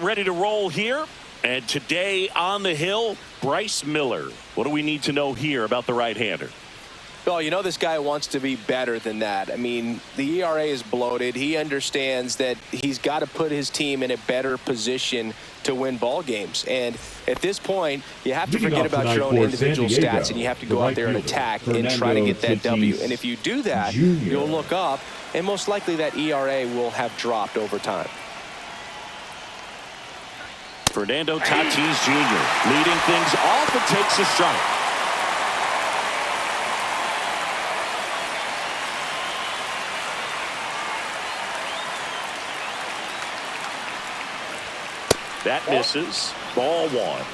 Ready to roll here. And today on the hill, Bryce Miller. What do we need to know here about the right-hander? Well, you know this guy wants to be better than that. I mean, the ERA is bloated. He understands that he's got to put his team in a better position to win ball games. And at this point, you have to forget about your own individual stats, and you have to go out there and attack and try to get that W. And if you do that, you'll look up, and most likely that ERA will have dropped over time. Fernando Tatis Jr. leading things off and takes a strike. That misses. Ball one.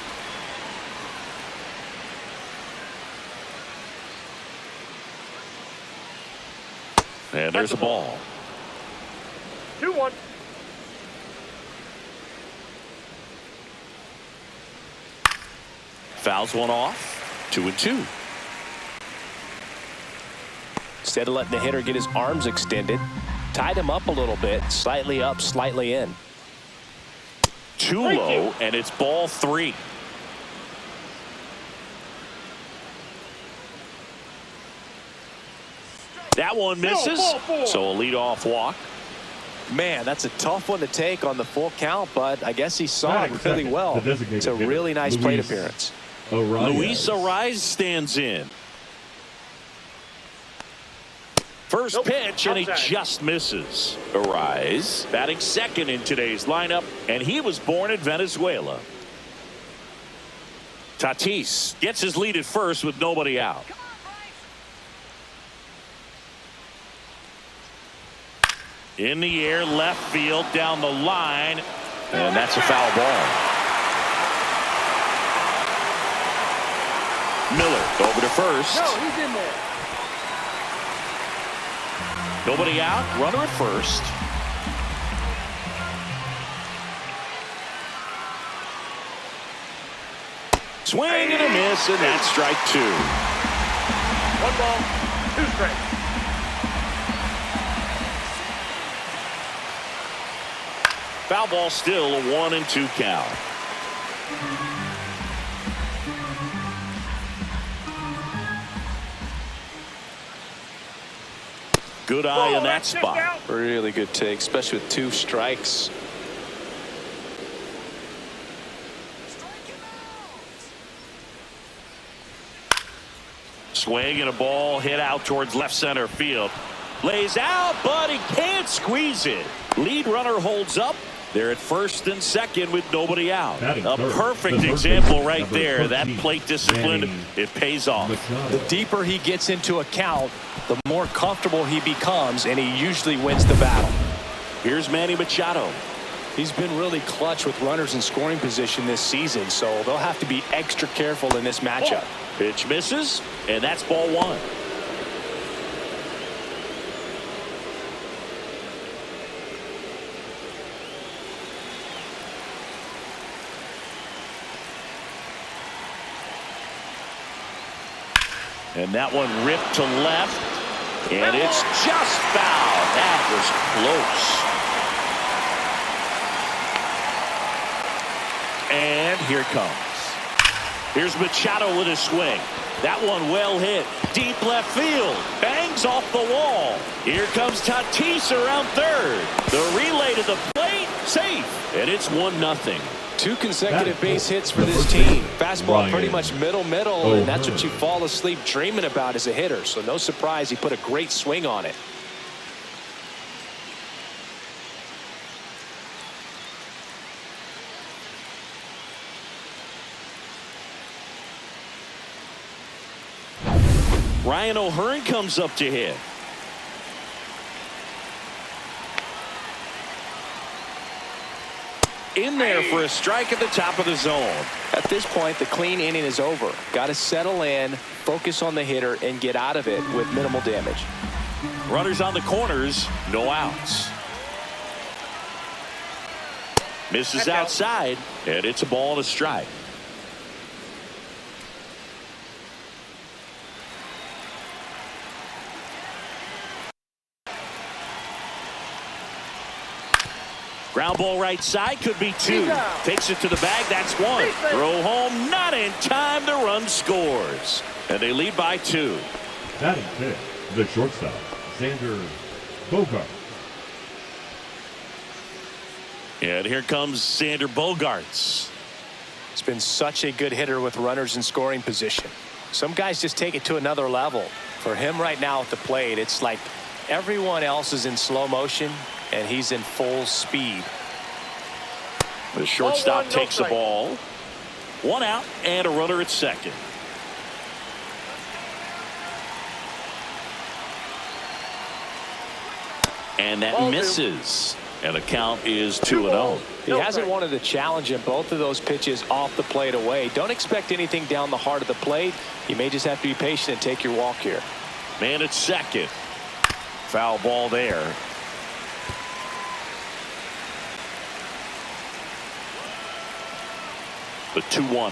And there's a ball. 2-1. Fouls one off. 2-2. Instead of letting the hitter get his arms extended, tied him up a little bit, slightly up, slightly in. Too low, and it's ball three. That one misses, so a leadoff walk. Man, that's a tough one to take on the full count, but I guess he saw it really well. It's a really nice plate appearance. Luis Arraez stands in. First pitch, and he just misses. Arraez batting second in today's lineup, and he was born in Venezuela. Tatis gets his lead at first with nobody out. In the air, left field, down the line, and that's a foul ball. Miller over to first. No, he's in there. Nobody out, runner at first. Swing and a miss, and that's strike two. 1 ball, 2 strikes. Foul ball still, a 1-2 count. Good eye in that spot. Really good take, especially with 2 strikes. Swing and a ball hit out towards left center field. Lays out, but he can't squeeze it. Lead runner holds up. They're at first and second with nobody out. A perfect example right there. That plate discipline, it pays off. The deeper he gets into a count, the more comfortable he becomes, and he usually wins the battle. Here's Manny Machado. He's been really clutch with runners in scoring position this season, so they'll have to be extra careful in this matchup. Pitch misses, and that's ball one. And that one ripped to left, and it's just foul. That was close. And here comes. Here's Machado with a swing. That one well hit. Deep left field. Bangs off the wall. Here comes Tatis around third. The relay to the plate. Safe. And it's 1-0. 2 consecutive base hits for this team. Fastball pretty much middle, and that's what you fall asleep dreaming about as a hitter. So no surprise he put a great swing on it. Ryan O'Hearn comes up to hit. In there for a strike at the top of the zone. At this point, the clean inning is over. Got to settle in, focus on the hitter, and get out of it with minimal damage. Runners on the corners, no outs. Misses outside, and it's a ball and a strike. Ground ball right side, could be two. Takes it to the bag, that's one. Throw home, not in time, the run scores. And they lead by 2. Batting fifth, the shortstop, Xander Bogart. And here comes Xander Bogaerts. He's been such a good hitter with runners in scoring position. Some guys just take it to another level. For him right now at the plate, it's like everyone else is in slow motion and he's in full speed. The shortstop takes the ball. 1 out and a runner at second. And that misses. And the count is 2-0. He hasn't wanted to challenge him. Both of those pitches off the plate away. Don't expect anything down the heart of the plate. You may just have to be patient and take your walk here. Man at second. Foul ball there. The 2-1.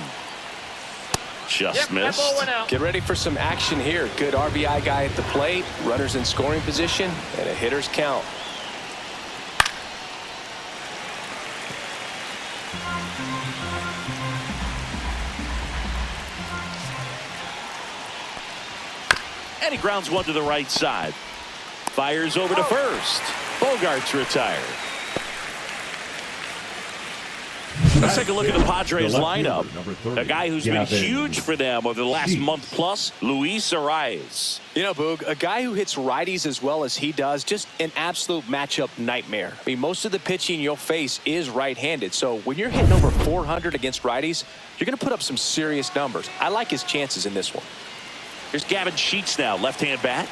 Just missed. Get ready for some action here. Good RBI guy at the plate. Runners in scoring position. And a hitter's count. And he grounds one to the right side. Fires over to first. Bogaerts retired. Let's take a look at the Padres lineup. A guy who's been huge for them over the last month plus, Luis Arias. You know, Boog, a guy who hits righties as well as he does, just an absolute matchup nightmare. I mean, most of the pitching you'll face is right-handed. So when you're hitting over 400 against righties, you're going to put up some serious numbers. I like his chances in this one. Here's Gavin Sheets now, left-hand bat.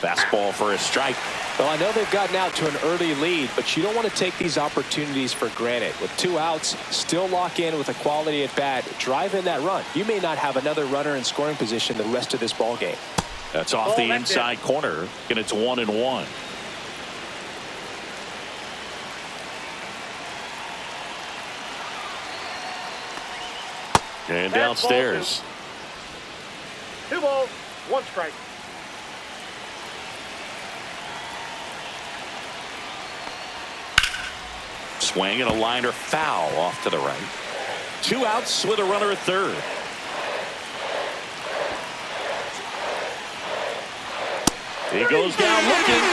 Fastball for a strike. Well, I know they've gotten out to an early lead, but you don't want to take these opportunities for granted. With 2 outs, still lock in with a quality at bat, drive in that run. You may not have another runner in scoring position the rest of this ball game. That's off the inside corner, and it's 1-1. And downstairs. 2 balls, 1 strike. Swing and a liner foul off to the right. 2 outs with a runner at third. He goes down looking.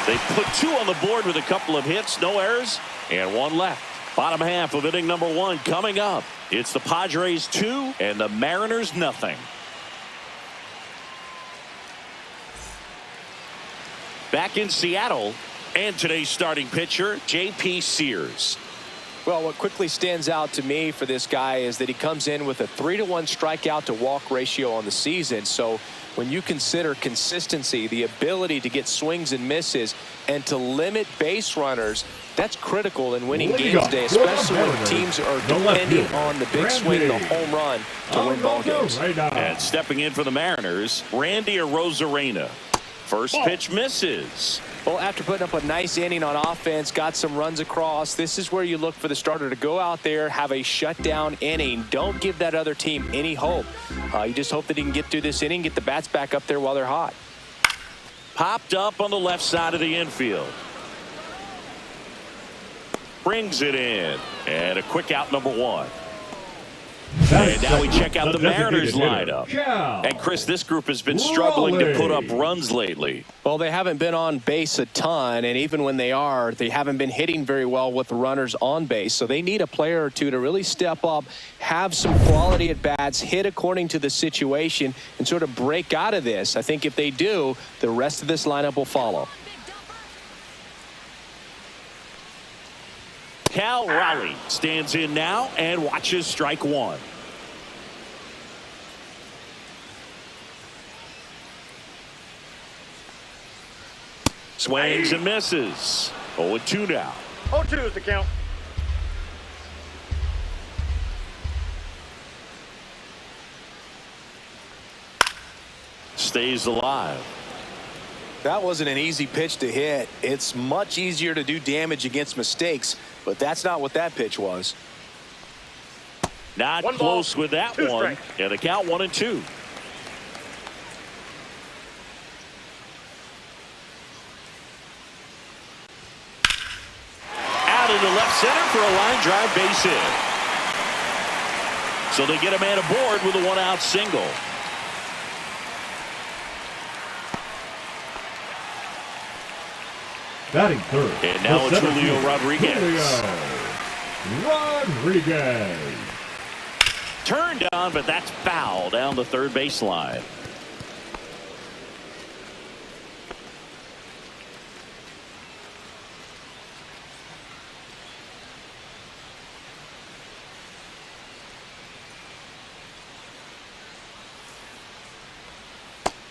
They put 2 on the board with a couple of hits, no errors, and 1 left. Bottom half of inning number 1 coming up. It's the Padres 2 and the Mariners nothing. Back in Seattle, and today's starting pitcher, J.P. Sears. Well, what quickly stands out to me for this guy is that he comes in with a 3-to-1 strikeout to walk ratio on the season. So when you consider consistency, the ability to get swings and misses, and to limit base runners, that's critical in winning games today, especially when teams are depending on the big swing, the home run, to win ball games. And stepping in for the Mariners, Randy Arozarena. First pitch misses. Well, after putting up a nice inning on offense, got some runs across, this is where you look for the starter to go out there, have a shutdown inning. Don't give that other team any hope. You just hope that he can get through this inning, get the bats back up there while they're hot. Popped up on the left side of the infield. Brings it in. And a quick out, number 1. And now we check out the Mariners lineup. And Chris, this group has been struggling to put up runs lately. Well, they haven't been on base a ton, and even when they are, they haven't been hitting very well with runners on base. So they need a player or two to really step up, have some quality at bats, hit according to the situation, and sort of break out of this. I think if they do, the rest of this lineup will follow. Cal Raleigh stands in now and watches strike 1. Swings and misses. 0-2 now. 0-2 is the count. Stays alive. That wasn't an easy pitch to hit. It's much easier to do damage against mistakes, but that's not what that pitch was. Not close with that one. And the count 1-2. left center for a line drive base hit. So they get a man aboard with a one-out single. Batting third. And now it's Julio 17, Rodriguez. Julio Rodriguez. Turned on, but that's foul down the third baseline.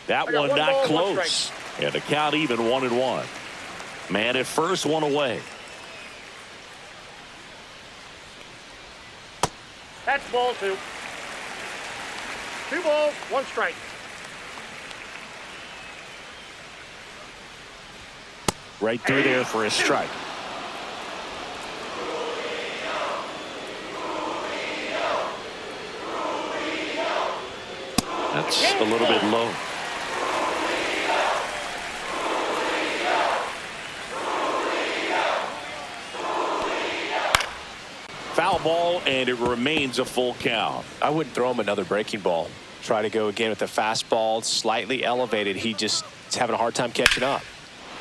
That one not close. And the count even 1-1. Man at first, one away. That's ball two. 2 balls, 1 strike. Right through there for a strike. That's a little bit low. Foul ball, and it remains a full count. I wouldn't throw him another breaking ball. Try to go again with the fastball, slightly elevated. He just is having a hard time catching up.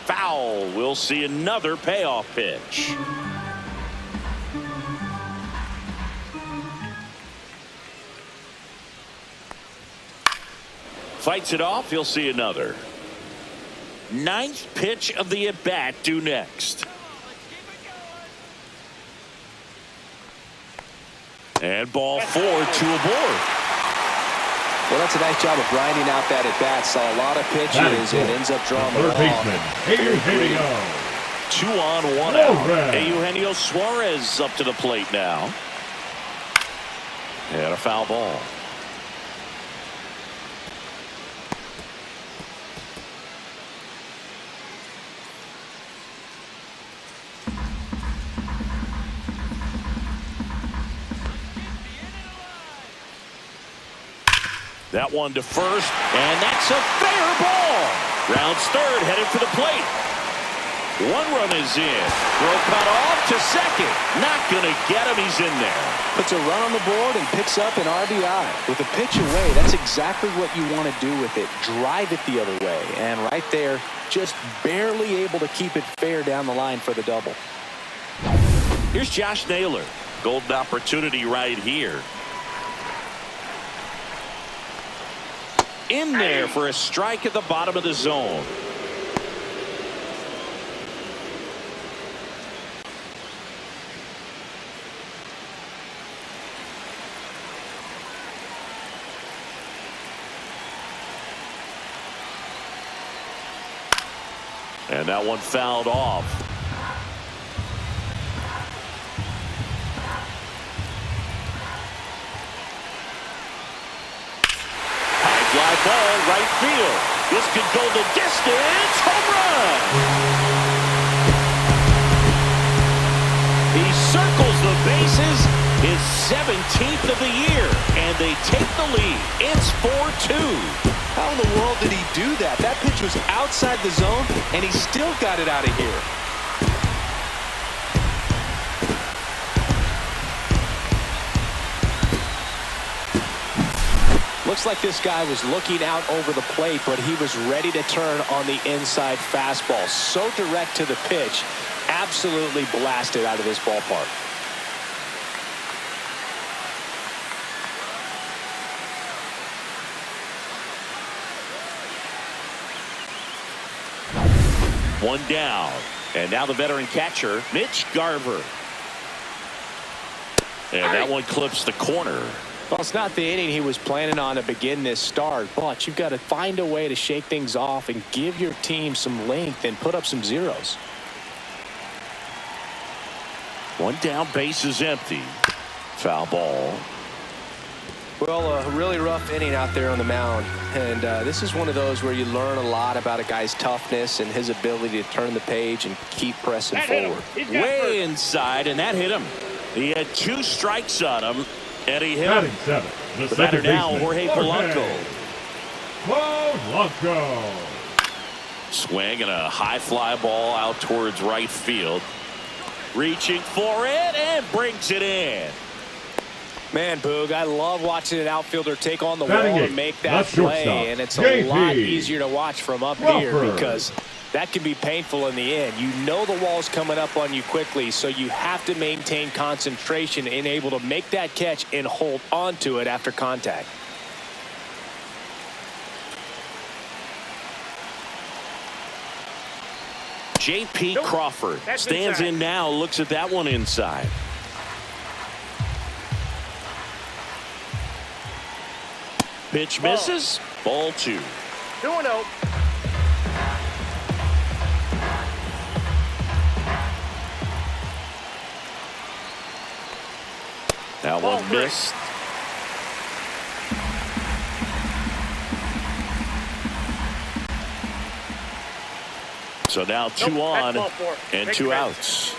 Foul. We'll see another payoff pitch. Fights it off. He'll see another. 9th pitch of the at-bat due next. And ball 4, 2 aboard. Well, that's a nice job of grinding out that at-bat. Saw a lot of pitches and ends up drawing the third ball. baseman, Eugenio. 2 on, 1 out. Eugenio Suarez up to the plate now. And a foul ball. That one to first, and that's a fair ball. Rounds third, headed for the plate. 1 run is in. Throw cut off to second. Not going to get him. He's in there. Puts a run on the board and picks up an RBI. With a pitch away, that's exactly what you want to do with it. Drive it the other way. And right there, just barely able to keep it fair down the line for the double. Here's Josh Naylor. Golden opportunity right here. In there for a strike at the bottom of the zone. And that one fouled off. Fly ball, right field. This could go the distance. Home run. He circles the bases. His 17th of the year. And they take the lead. It's 4-2. How in the world did he do that? That pitch was outside the zone, and he still got it out of here. Looks like this guy was looking out over the plate, but he was ready to turn on the inside fastball. So direct to the pitch, absolutely blasted out of this ballpark. One down. And now the veteran catcher, Mitch Garver. And that one clips the corner. Well, it's not the inning he was planning on to begin this start, but you've got to find a way to shake things off and give your team some length and put up some zeros. One down, base is empty. Foul ball. Well, a really rough inning out there on the mound, and this is one of those where you learn a lot about a guy's toughness and his ability to turn the page and keep pressing forward. Way inside, and that hit him. He had 2 strikes on him, and he hit him. Batting 7, The batter now, Jorge Polanco. Polanco. Swing and a high fly ball out towards right field. Reaching for it and brings it in. Man, Boog, I love watching an outfielder take on the Batting wall eight, and make that the play, shortstop, and it's a JP lot easier to watch from up here Crawford. because that can be painful in the end. You know the wall's coming up on you quickly, so you have to maintain concentration and able to make that catch and hold on to it after contact. J.P. Nope. Crawford That's stands inside. in now, looks at that one inside. Pitch misses. Ball 2. 2-0. That Ball one 3. missed. So now 2 Nope, that's on ball 4. and Take 2 the base. outs.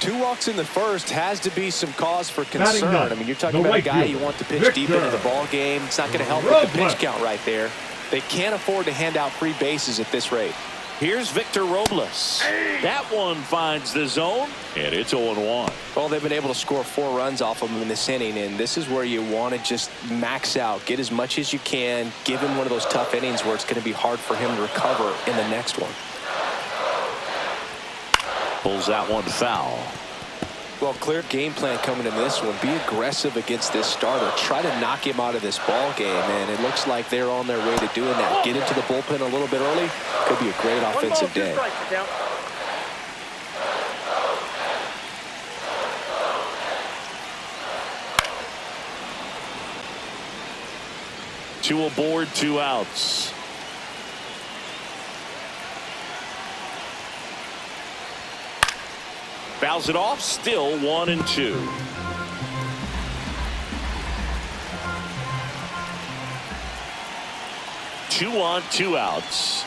2 walks in the first has to be some cause for Batting concern. ninth, I mean, you're talking the about a right guy you fielder, want to pitch deep into the Victor ball game. It's not going to help with the pitch Robles. count right there. They can't afford to hand out free bases at this rate. Here's Victor Robles. That one finds the zone, and it's 0-1. Well, they've been able to score 4 runs off of him in this inning, and this is where you want to just max out, get as much as you can, give him one of those tough innings where it's going to be hard for him to recover in the next one. Pulls that one foul. Well, clear game plan coming in this one. Be aggressive against this starter. Try to knock him out of this ball game, and it looks like they're on their way to doing that. Get into the bullpen a little bit early. Could be a great 1 ball, 2 offensive day. strikes to count. Two aboard, 2 outs. Fouls it off, still 1-2. Two on, 2 outs.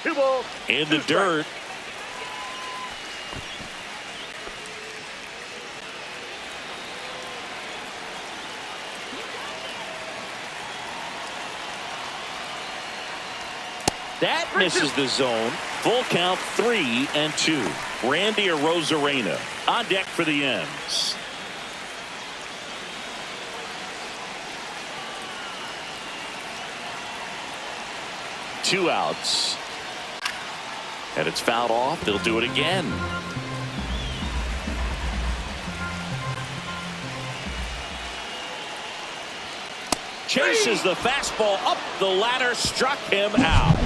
2 balls. In 2 the strikes. dirt. That misses the zone. Full count, 3-2. Randy Arozarena on deck for the Ends. Two outs. And it's fouled off. They'll do it again. Chases the fastball up the ladder, struck him out.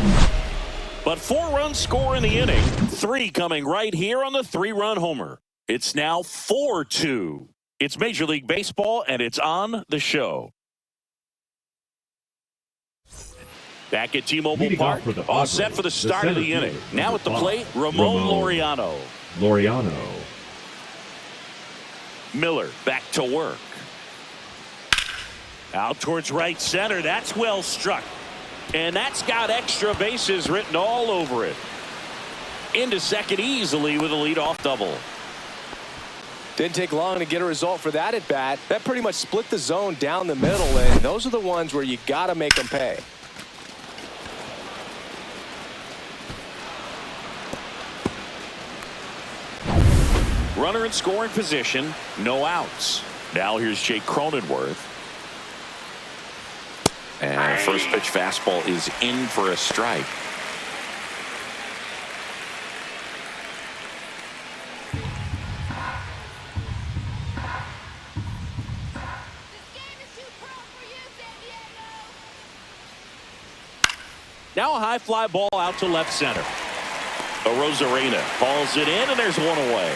But 4 runs score in the inning. 3 coming right here on the 3-run homer. It's now 4-2. It's Major League Baseball, and it's on the show. Back at T-Mobile Leading Park, off for the all Padres, set for the the start of center the inning. fielder, Now number at the 5, plate, Ramon Laureano. Laureano. Miller back to work. Out towards right center. That's well struck. And that's got extra bases written all over it. Into second easily with a leadoff double. Didn't take long to get a result for that at bat. That pretty much split the zone down the middle, and those are the ones where you got to make them pay. Runner in scoring position, no outs. Now here's Jake Cronenworth. And first pitch fastball is in for a strike. Now a high fly ball out to left center. Arozarena calls it in, and there's one away.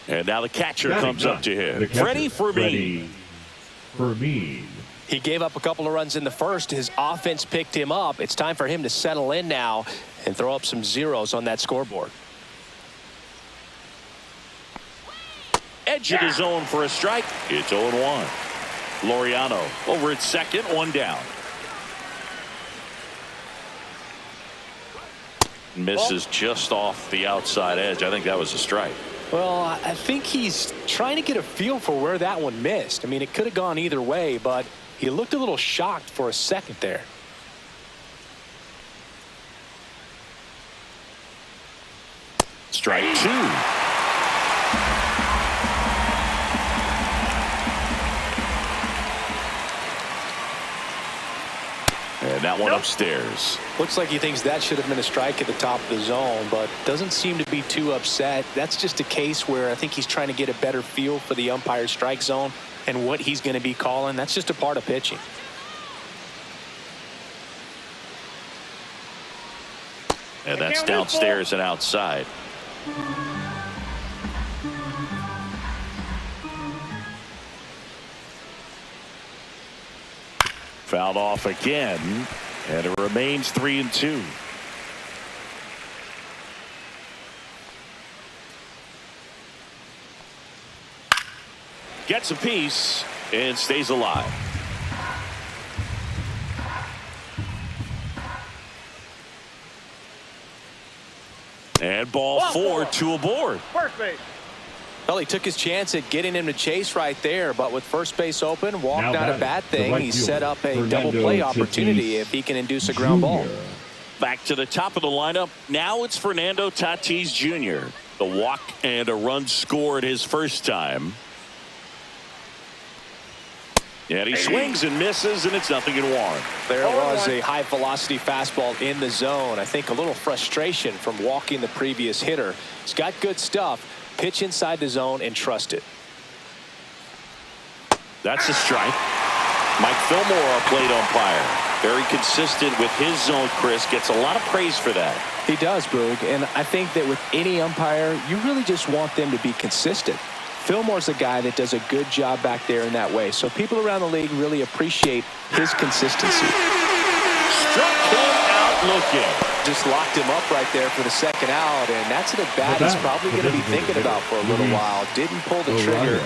And now the catcher comes up to him. Freddie Fermin. He gave up a couple of runs in the first. His offense picked him up. It's time for him to settle in now and throw up some zeros on that scoreboard. Edge of the zone for a strike. It's 0-1. Laureano over at second, 1 down. Misses just off the outside edge. I think that was a strike. Well, I think he's trying to get a feel for where that one missed. I mean, it could have gone either way, but He looked a little shocked for a second there. Strike two. And that one upstairs. Looks like he thinks that should have been a strike at the top of the zone, but doesn't seem to be too upset. That's just a case where I think he's trying to get a better feel for the umpire's strike zone and what he's going to be calling. That's just a part of pitching. And that's downstairs and outside. Fouled off again, and it remains 3-2. Gets a piece and stays alive. And ball four, two aboard. First base. Well, he took his chance at getting him to chase right there, but with first base open, walk not a bad thing. He set up a double play opportunity if he can induce a ground ball. Back to the top of the lineup. Now it's Fernando Tatis Jr. The walk and a run scored his first time. And he swings and misses, and it's 0-1. There was a high velocity fastball in the zone. I think a little frustration from walking the previous hitter. He's got good stuff. Pitch inside the zone and trust it. That's a strike. Mike Fillmore, our plate umpire. Very consistent with his zone, Chris. Gets a lot of praise for that. He does, Boog. And I think that with any umpire, you really just want them to be consistent. Fillmore's a guy that does a good job back there in that way. So people around the league really appreciate his consistency. Struck him out looking. Just locked him up right there for the second out, and that's an at-bat he's probably going to be thinking about for a little while. Didn't pull the trigger.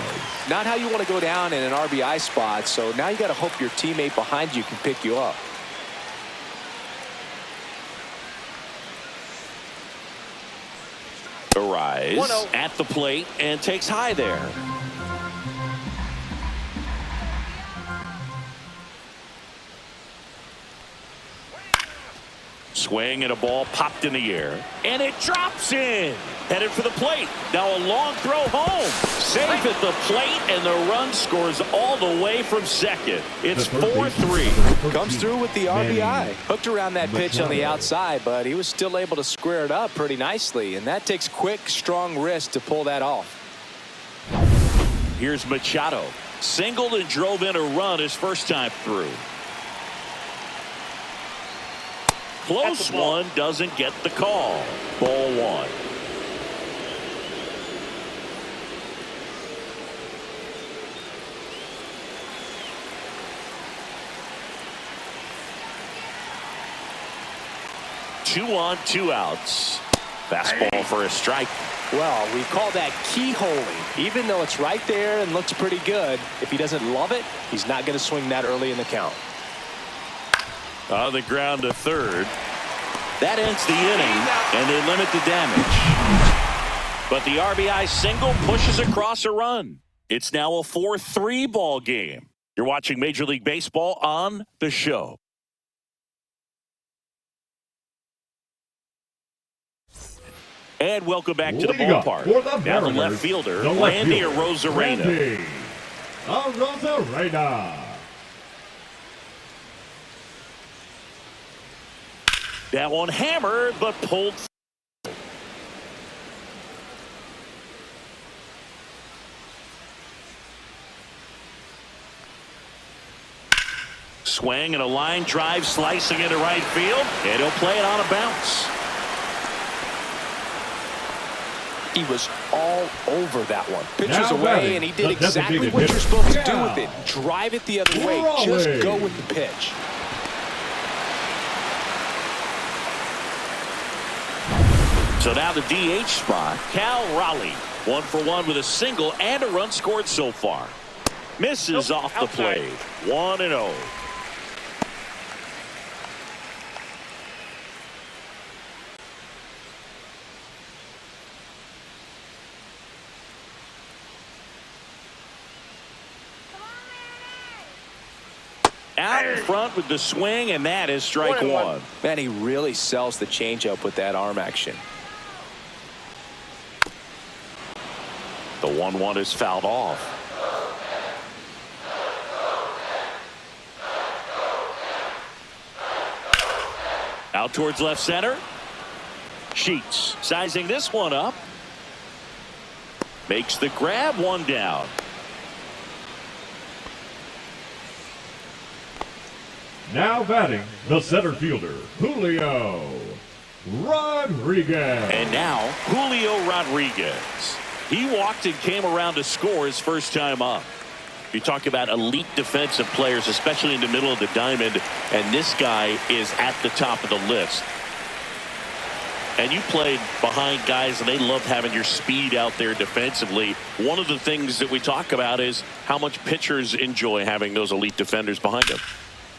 Not how you want to go down in an RBI spot, so now you got to hope your teammate behind you can pick you up. Arise at the plate and takes high there. Swing and a ball popped in the air, and it drops in. Headed for the plate. Now a long throw home. Safe at the plate, and the run scores all the way from second. It's 4-3. Comes through with the RBI. Hooked around that pitch on the outside, but he was still able to square it up pretty nicely, and that takes quick, strong wrist to pull that off. Here's Machado. Singled and drove in a run his first time through. Close one, doesn't get the call. Ball one. Two on, two outs. Fastball for a strike. Well, we call that keyholing. Even though it's right there and looks pretty good, if he doesn't love it, he's not going to swing that early in the count. On the ground to third. That ends the inning, and they limit the damage. But the RBI single pushes across a run. It's now a 4-3 ball game. You're watching Major League Baseball on The Show. And welcome back to the ballpark. Now the left fielder, Randy Arozarena. That one hammered, but pulled. Swing and a line drive slicing into right field, and he'll play it on a bounce. He was all over that one. Pitches away, and he did exactly what you're supposed to do with it. Drive it the other way. Just go with the pitch. So now the DH spot, Cal Raleigh. 1 for 1 with a single and a run scored so far. Misses off the plate. 1-0. out in front with the swing, and that is strike one. Man, he really sells the changeup with that arm action. The 1-1 is fouled off. Out towards left center. Sheets sizing this one up. Makes the grab, one down. Now batting, the center fielder, Julio Rodriguez. And now, Julio Rodriguez. He walked and came around to score his first time up. You talk about elite defensive players, especially in the middle of the diamond, and this guy is at the top of the list. And you played behind guys, and they love having your speed out there defensively. One of the things that we talk about is how much pitchers enjoy having those elite defenders behind them.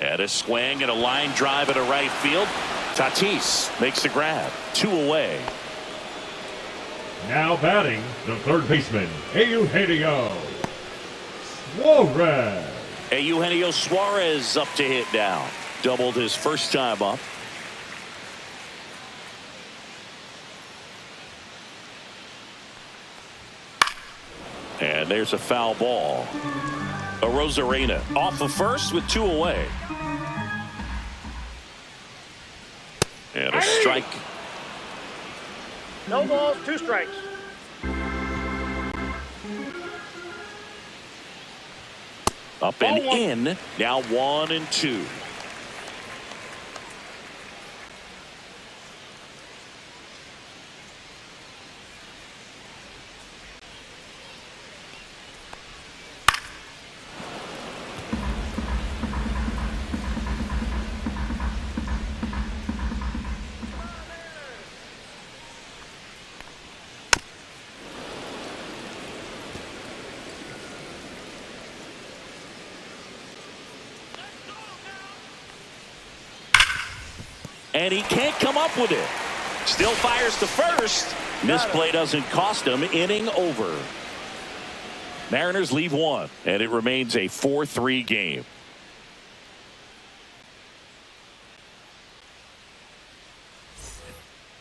And a swing and a line drive into right field. Tatis makes the grab. 2 away. Now batting, the third baseman, Eugenio Suarez. Eugenio Suarez up to hit now. Doubled his first time up. And there's a foul ball. A Rosarena off of first with 2 away. And a strike. No balls, 2 strikes. Up and in. Now 1-2. And he can't come up with it. Still fires to first. Misplay doesn't cost him. Inning over. Mariners leave 1, and it remains a 4-3 game.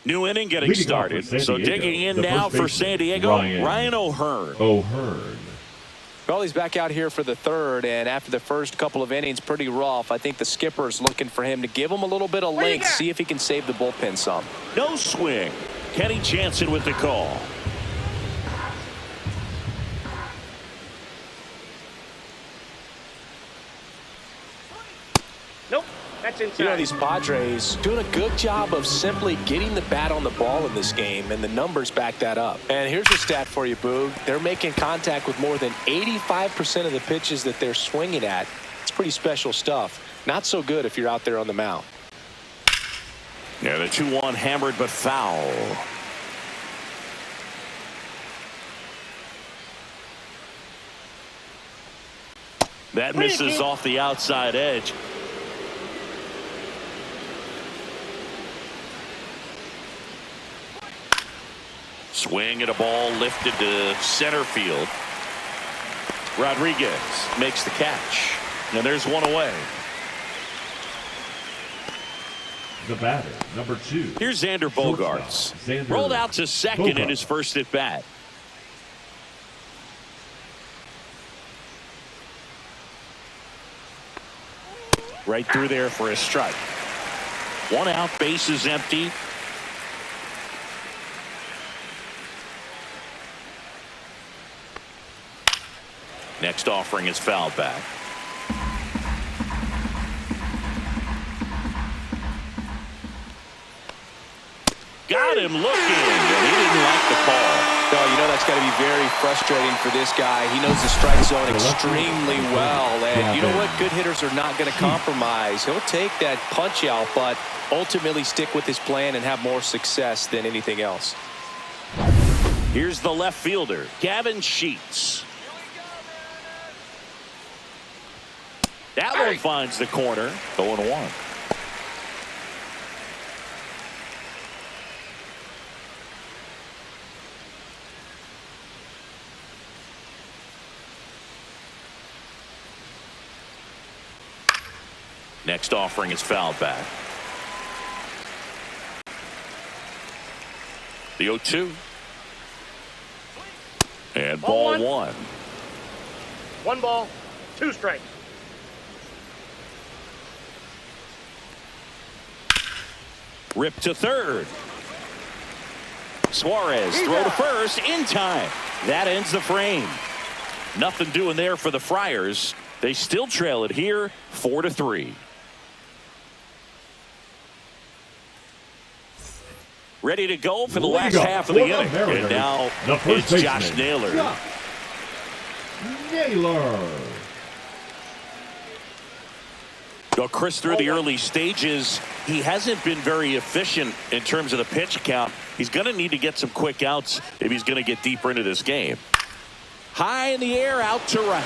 New inning getting started. So digging in now for San Diego, Ryan O'Hearn. Well, he's back out here for the third, and after the first couple of innings, pretty rough. I think the skipper's looking for him to give him a little bit of length, see if he can save the bullpen some. No swing. Kenny Jansen with the call. Nope, that's inside. You know, these Padres doing a good job of simply getting the bat on the ball in this game, and the numbers back that up. And here's a stat for you, Boog. They're making contact with more than 85% of the pitches that they're swinging at. It's pretty special stuff. Not so good if you're out there on the mound. Yeah, the 2-1 hammered but foul. That misses off the outside edge. Swing and a ball lifted to center field. Rodriguez makes the catch. And there's 1 away. The batter, number 2. Here's Xander Bogaerts. Rolled out to second in his first at bat. Right through there for a strike. 1 out, base is empty. Next offering is fouled back. Got him looking, and he didn't like the call. No, you know that's got to be very frustrating for this guy. He knows the strike zone extremely well, and you know what? Good hitters are not going to compromise. He'll take that punch out, but ultimately stick with his plan and have more success than anything else. Here's the left fielder, Gavin Sheets. That one finds the corner. 0-1. Next offering is fouled back. The 0-2. And ball one. 1 ball, 2 strikes. Rip to third. Suarez throw to first in time. That ends the frame. Nothing doing there for the Friars. They still trail it here 4-3. Ready to go for the last half of the inning. And now it's Josh Naylor. Well, Chris, through the early stages, he hasn't been very efficient in terms of the pitch count. He's going to need to get some quick outs if he's going to get deeper into this game. High in the air, out to right.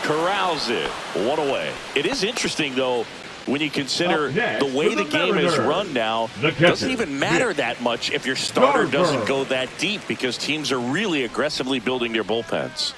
Corrals it. One away. It is interesting, though, when you consider the way the game is run now. It doesn't even matter that much if your starter doesn't go that deep, because teams are really aggressively building their bullpens.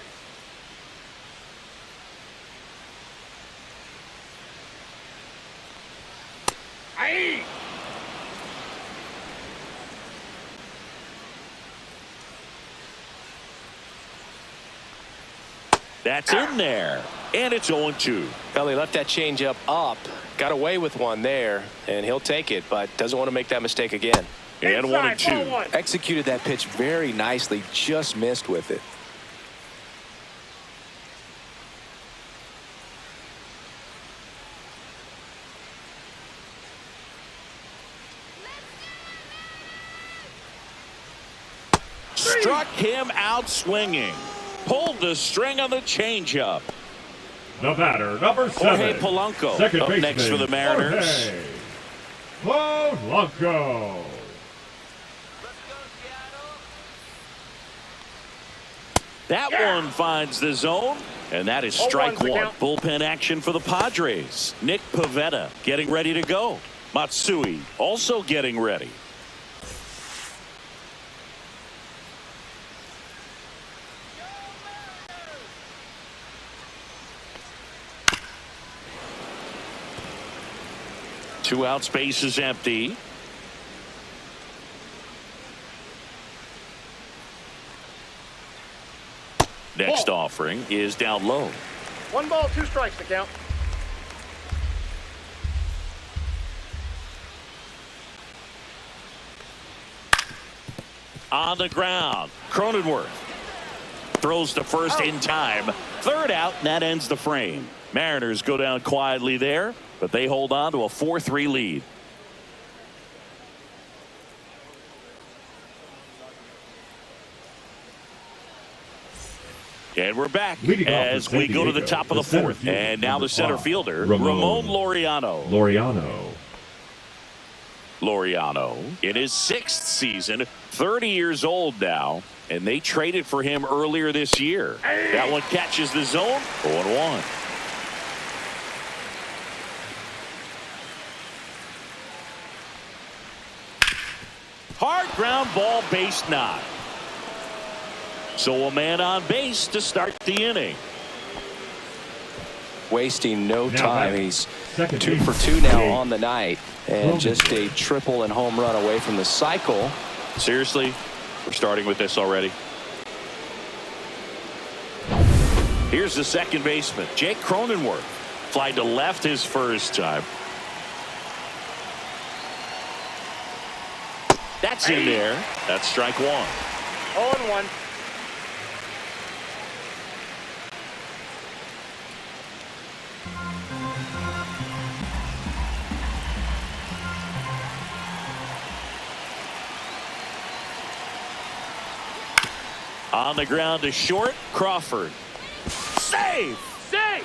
That's in there, and it's 0-2. Well, he left that changeup up, got away with one there, and he'll take it, but doesn't want to make that mistake again. And 1-2. Executed that pitch very nicely, just missed with it. Struck him out swinging. Pulled the string on the changeup. The batter, number 7. Jorge Polanco Second up next for the Mariners. Polanco. That one finds the zone, and that is strike one. Bullpen action for the Padres. Nick Pivetta getting ready to go. Matsui also getting ready. Two out, space is empty. Next offering is down low. 1 ball, 2 strikes to count. On the ground, Cronenworth throws to first in time. Third out, and that ends the frame. Mariners go down quietly there, but they hold on to a 4-3 lead. And we're back as we go to the top of the fourth. And now the center fielder, Ramon Laureano. Laureano in his 6th season, 30 years old now, and they traded for him earlier this year. That one catches the zone, 0-1. Hard ground ball, base knock. So a man on base to start the inning. Wasting no time. He's 2 for 2 now on the night, and just a triple and home run away from the cycle. Seriously, we're starting with this already. Here's the second baseman, Jake Cronenworth. Fly to left his first time. That's in there. That's strike one. 0-1. On the ground to short, Crawford. Save! Save!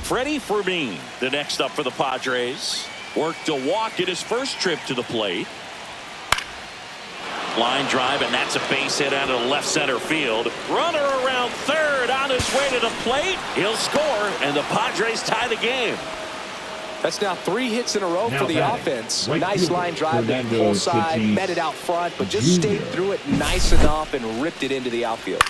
Freddie Fermin, the next up for the Padres. Worked a walk at his first trip to the plate. Line drive, and that's a base hit out of the left center field. Runner around third on his way to the plate. He'll score, and the Padres tie the game. That's now 3 hits in a row Now for the batting. offense. Right Nice fielder, line drive to the Fernando pull side, Tatis met it out front, but just stayed Jr. through it nice enough and ripped it into the outfield.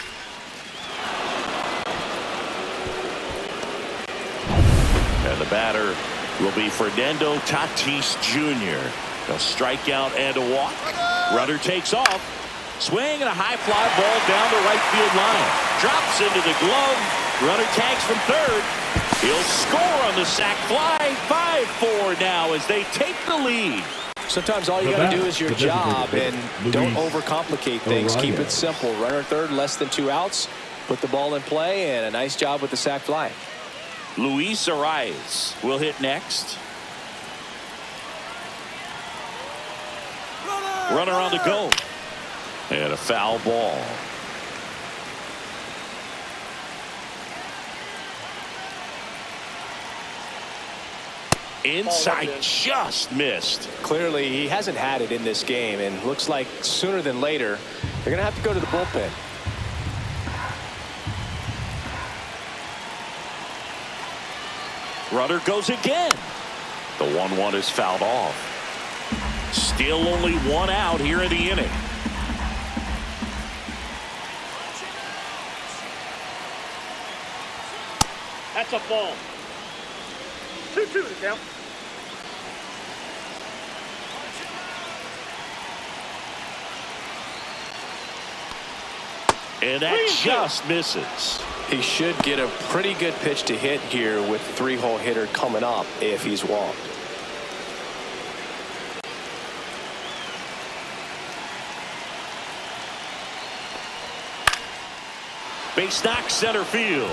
And the batter will be Fernando Tatis Jr. A strikeout and a walk. Runner takes off. Swing and a high fly ball down the right field line. Drops into the glove. Runner tags from third. He'll score on the sac fly. 5-4 now as they take the lead. Sometimes all you got to do is your job and don't overcomplicate things. Keep it simple. Runner third, less than 2 outs. Put the ball in play, and a nice job with the sac fly. Luis Arias will hit next. Runner on the go. And a foul ball. Inside, just missed. Clearly, he hasn't had it in this game, and looks like sooner than later, they're going to have to go to the bullpen. Runner goes again. The 1-1 is fouled off. Still only 1 out here in the inning. That's a ball. 2-2 to count. And that just misses. He should get a pretty good pitch to hit here with the 3-hole hitter coming up if he's walked. Base knock center field.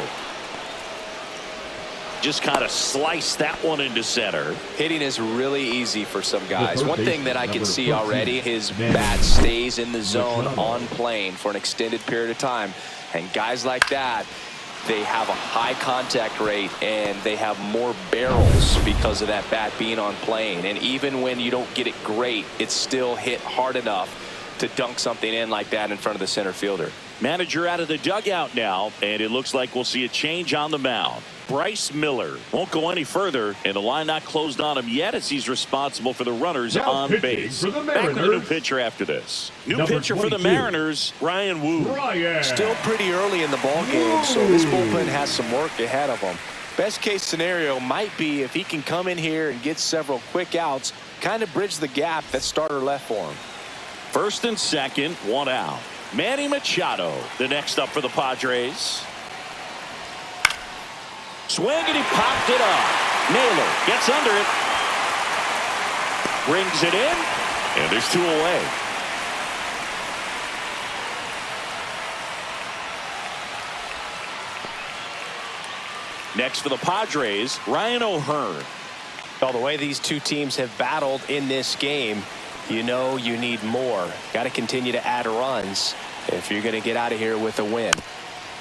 Just kind of sliced that one into center. Hitting is really easy for some guys. The One first thing that I can baseman, see number already, 14, his man. bat stays in the zone Machado. on plane for an extended period of time. And guys like that, they have a high contact rate and they have more barrels because of that bat being on plane. And even when you don't get it great, it's still hit hard enough to dunk something in like that in front of the center fielder. Manager out of the dugout now, and it looks like we'll see a change on the mound. Bryce Miller won't go any further, and the line not closed on him yet as he's responsible for the runners Now on pitching base. for the Back with a new Mariners. pitcher after this. New Number pitcher for the 22. Mariners, Ryan Wu. Ryan. Still pretty early in the ball game, so this bullpen has some work ahead of them. Best case scenario might be if he can come in here and get several quick outs, kind of bridge the gap that starter left for him. First and second, 1 out. Manny Machado, the next up for the Padres. Swing, and he popped it up. Naylor gets under it. Brings it in, and there's 2 away. Next for the Padres, Ryan O'Hearn. Well, the way these two teams have battled in this game, you know you need more. Got to continue to add runs if you're going to get out of here with a win.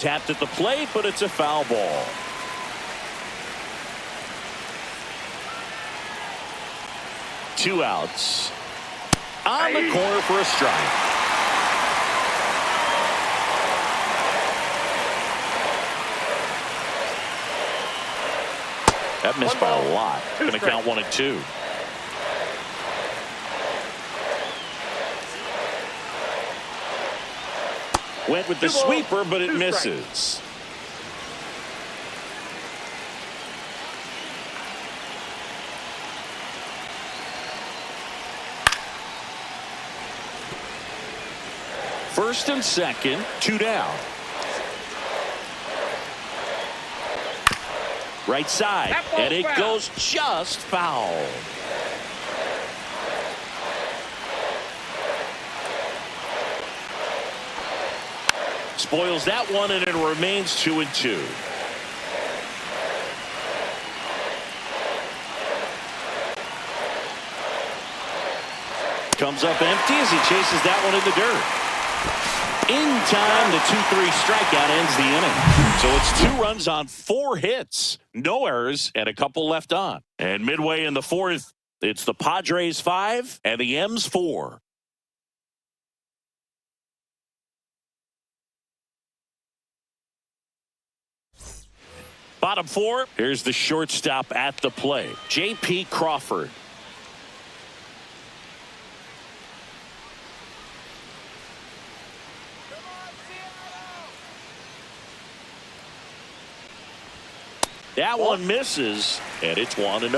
Tapped at the plate, but it's a foul ball. Two outs. On the corner for a strike. That missed by a lot. Going to count 1 and 2. Went with the sweeper, but it misses. First and second, 2 down. Right side, and it goes just foul. Spoils that one, and it remains 2 and 2. Comes up empty as he chases that one in the dirt. In time, the 2-3 strikeout ends the inning. So it's 2 runs on 4 hits, no errors, and a couple left on. And midway in the 4th, it's the Padres 5 and the M's 4. Bottom four, here's the shortstop at the plate, J.P. Crawford. That one misses, and it's 1-0.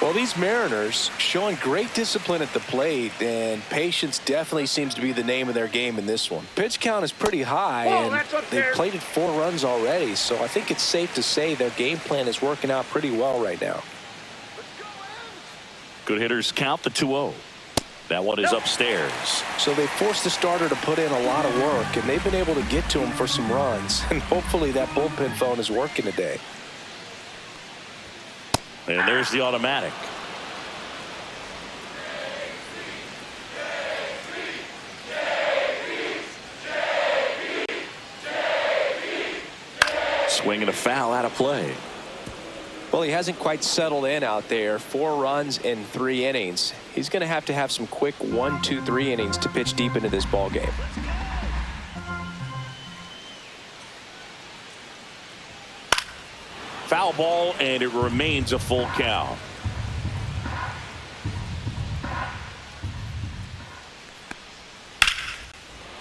Well, these Mariners showing great discipline at the plate, and patience definitely seems to be the name of their game in this one. Pitch count is pretty high, and they've plated 4 runs already, so I think it's safe to say their game plan is working out pretty well right now. Good hitters count the 2-0. That one is upstairs. So they forced the starter to put in a lot of work, and they've been able to get to him for some runs, and hopefully that bullpen phone is working today. And there's the automatic. Swing and a foul out of play. Well, he hasn't quite settled in out there. 4 runs in 3 innings. He's going to have some quick 1, 2, 3 innings to pitch deep into this ball game. Foul ball, and it remains a full count.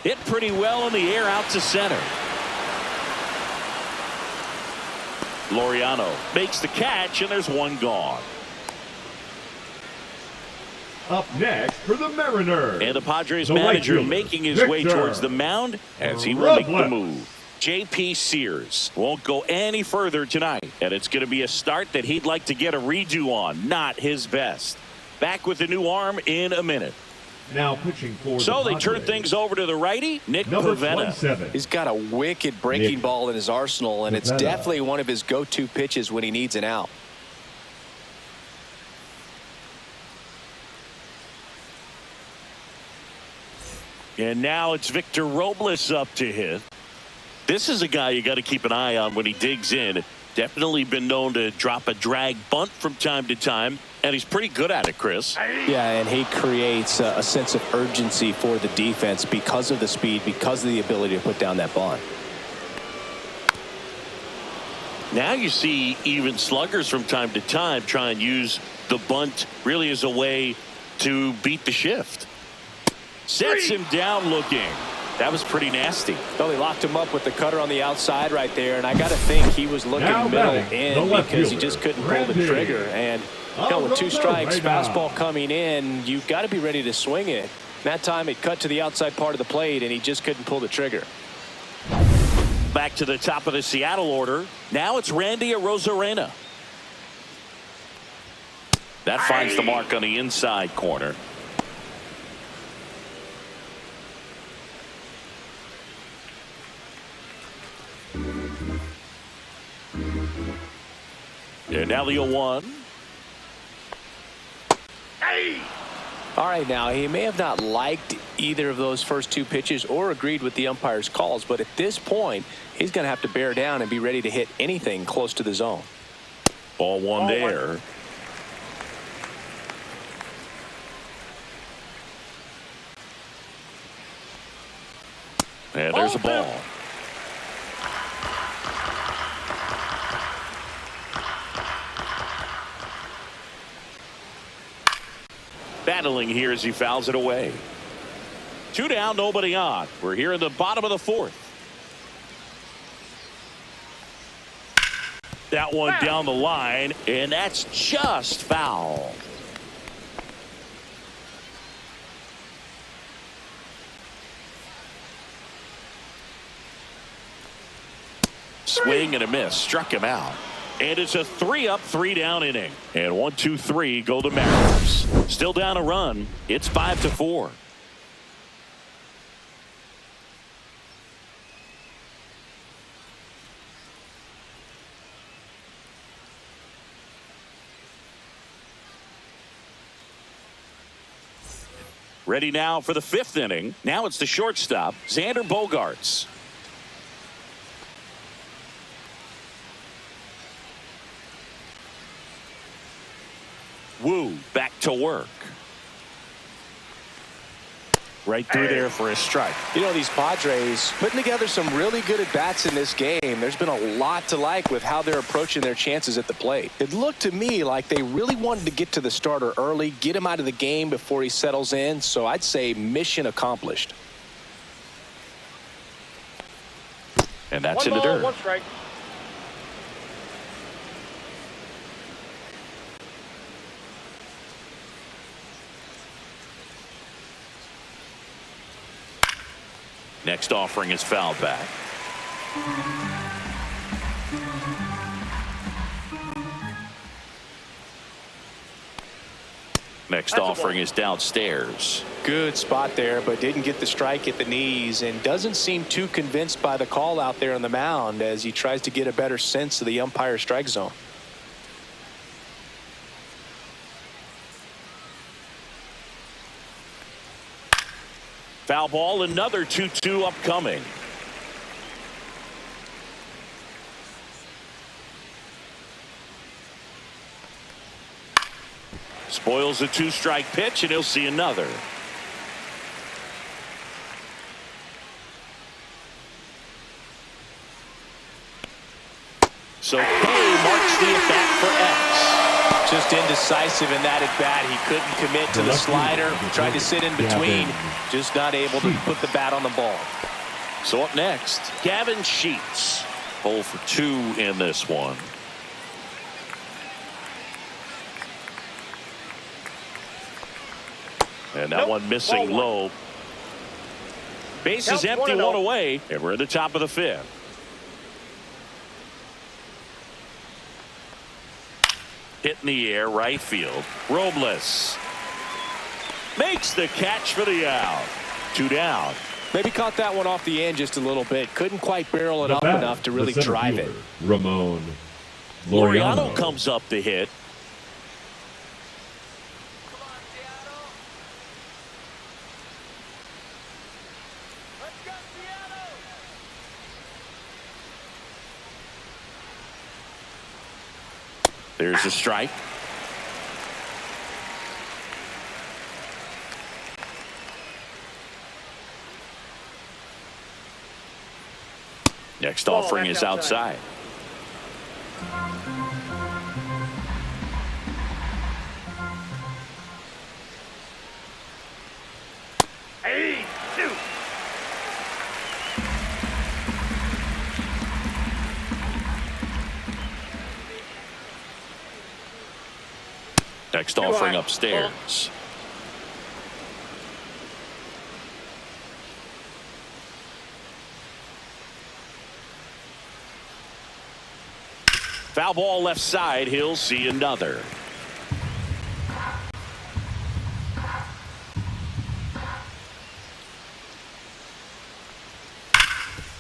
Hit pretty well in the air out to center. Laureano makes the catch, and there's one gone. Up next for the Mariners. And the Padres the manager right fielder, making his Victor way towards the mound as he will make the move. J.P. Sears won't go any further tonight, and it's going to be a start that he'd like to get a redo on. Not his best. Back with the new arm in a minute. Now pitching for so the they turn things over to the righty, Nick Pivetta. He's got a wicked breaking ball in his arsenal, and it's definitely one of his go-to pitches when he needs an out. And now it's Victor Robles up to hit. This is a guy you got to keep an eye on when he digs in. Definitely been known to drop a drag bunt from time to time, and he's pretty good at it, Chris. Yeah, and he creates a sense of urgency for the defense because of the speed, because of the ability to put down that bunt. Now you see even sluggers from time to time try and use the bunt really as a way to beat the shift. Sets him down looking. That was pretty nasty. Well, they locked him up with the cutter on the outside right there, and I got to think he was looking middle in because he just couldn't pull the trigger. And you know, with 2 strikes, fastball coming in, you've got to be ready to swing it. That time it cut to the outside part of the plate, and he just couldn't pull the trigger. Back to the top of the Seattle order. Now it's Randy Arozarena. That finds the mark on the inside corner. And now the 0-1. All right, now he may have not liked either of those first 2 pitches or agreed with the umpire's calls, but at this point he's going to have to bear down and be ready to hit anything close to the zone. Ball 1 there. And there's a ball. Battling here as he fouls it away. 2 down, nobody on. We're here in the bottom of the 4th. That one down the line, and that's just foul. Swing and a miss, struck him out. And it's a 3-up, 3-down inning. And 1, 2, 3 go the Mariners. Still down a run. It's 5-4. Ready now for the 5th inning. Now it's the shortstop, Xander Bogaerts. Woo back to work. right through there for a strike. You know, these Padres putting together some really good at-bats in this game. There's been a lot to like with how they're approaching their chances at the plate. It looked to me like they really wanted to get to the starter early, get him out of the game before he settles in. So I'd say mission accomplished. And that's One in the ball, dirt. one strike. Next offering is fouled back. Next offering is downstairs. Good spot there, but didn't get the strike at the knees and doesn't seem too convinced by the call out there on the mound as he tries to get a better sense of the umpire's strike zone. Foul ball, another 2-2 upcoming. Spoils a 2-strike pitch, and he'll see another. So K marks the at-bat for X. Just indecisive in that at-bat. He couldn't commit to the slider. Tried to sit in between. Just not able to put the bat on the ball. So up next, Gavin Sheets. 0 for 2 in this one. And that one missing low. Base is empty, 1 away, and we're in the top of the 5th. Hit in the air, right field. Robles makes the catch for the out. 2 down. Maybe caught that one off the end just a little bit. Couldn't quite barrel it up enough to really drive it. Ramon Laureano comes up to hit. There's a strike. Next offering is outside. Hey, two. Next offering upstairs. Foul ball left side. He'll see another.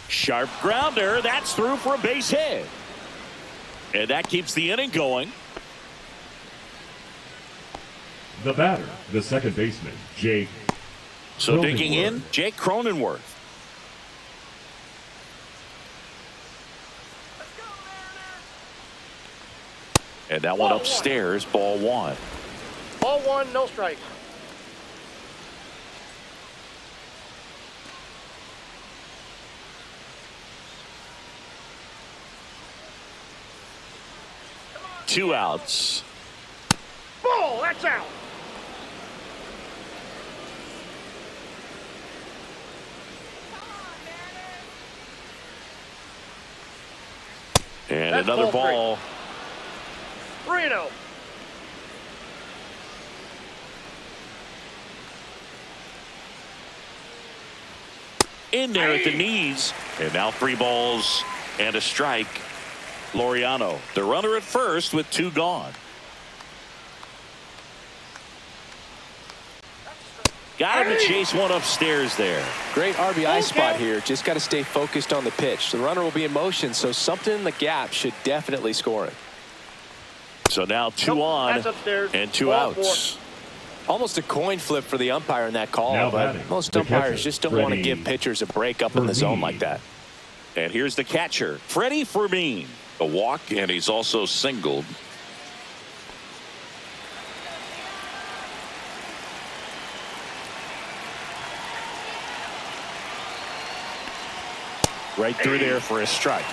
Sharp grounder. That's through for a base hit. And that keeps the inning going. The batter, the second baseman, Jake. So digging in, Jake Cronenworth. And that one upstairs, ball 1. Ball 1, no strikes. Two outs. Ball, that's out. And that's another ball. 3-0. In there at the knees. And now 3 balls and a strike. Laureano, the runner at first with 2 gone. Got him to chase one upstairs there. Great RBI spot here. Just got to stay focused on the pitch. The runner will be in motion, so something in the gap should definitely score it. So now 2 on and 2 outs. Almost a coin flip for the umpire in that call, Now but batting, most the umpires catcher, just don't want to Freddie give pitchers a break up in the zone like that. And here's the catcher, Freddie Fermin. A walk, and he's also singled. Right through there for a strike.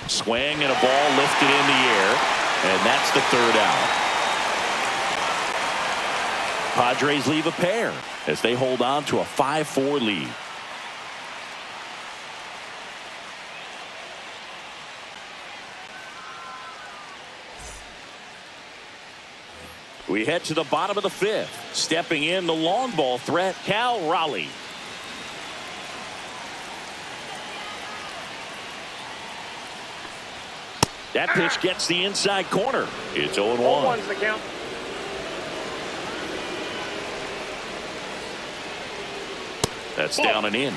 Swing and a ball lifted in the air, and that's the third out. Padres leave a pair as they hold on to a 5-4 lead. We head to the bottom of the fifth. Stepping in, the long ball threat, Cal Raleigh. That pitch gets the inside corner. It's 0-1. 0-1's the count. That's down and in.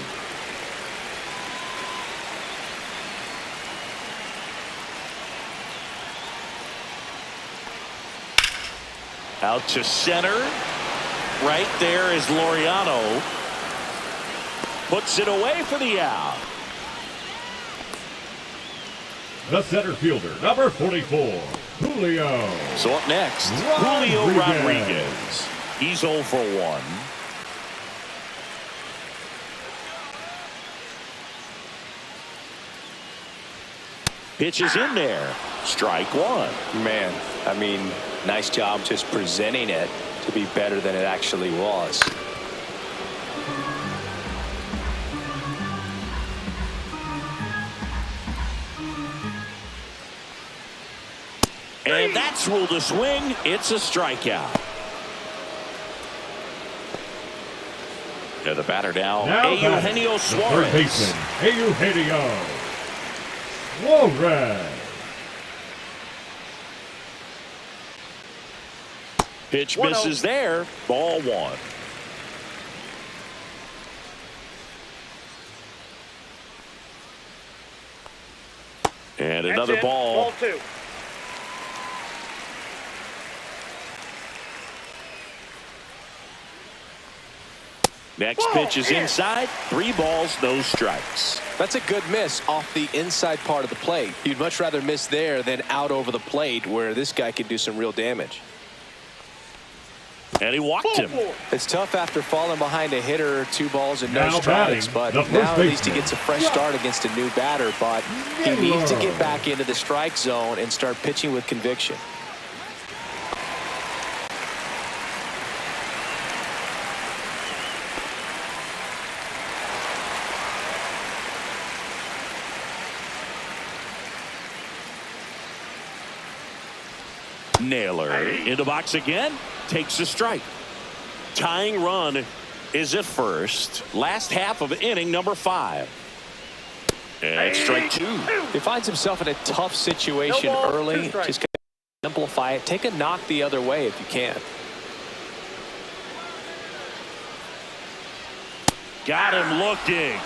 Out to center. Right there is Laureano. Puts it away for the out. The center fielder, number 44, Julio. So up next, Julio Rodriguez. He's 0 for 1. Pitch is in there. Strike one. Man, I mean, nice job just presenting it to be better than it actually was. And that's ruled a swing. It's a strikeout. And the batter now Eugenio Suarez. Third baseman, Eugenio Suarez. Pitch misses there. Ball one. And another ball. Ball two. Next pitch is inside. 3 balls, no strikes. That's a good miss off the inside part of the plate. You'd much rather miss there than out over the plate where this guy can do some real damage. And he walked him. It's tough after falling behind a hitter, 2 balls and no Now strikes, but batting, now at least he gets a fresh start against a new batter, but he needs to get back into the strike zone and start pitching with conviction. Naylor in the box again, takes a strike. Tying run is at first. Last half of inning number 5. And strike 2. He finds himself in a tough situation early. Just simplify it. Take a knock the other way if you can. Got him looking.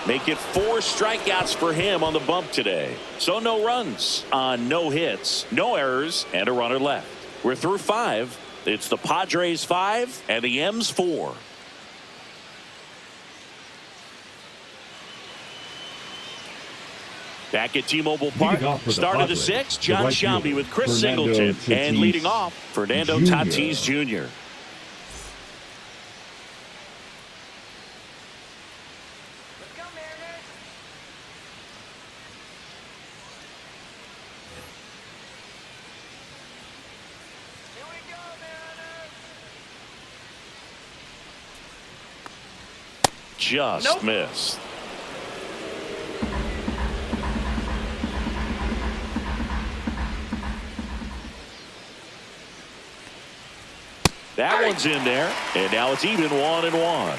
Make it 4 strikeouts for him on the bump today. So no runs on no hits, no errors, and a runner left. We're through 5. It's the Padres 5 and the M's 4. Back at T-Mobile Park, start of the 6th, John Shambi with Chris Singleton, and leading off, Fernando Tatis Jr. Just missed. That one's in there, and now it's even 1-1.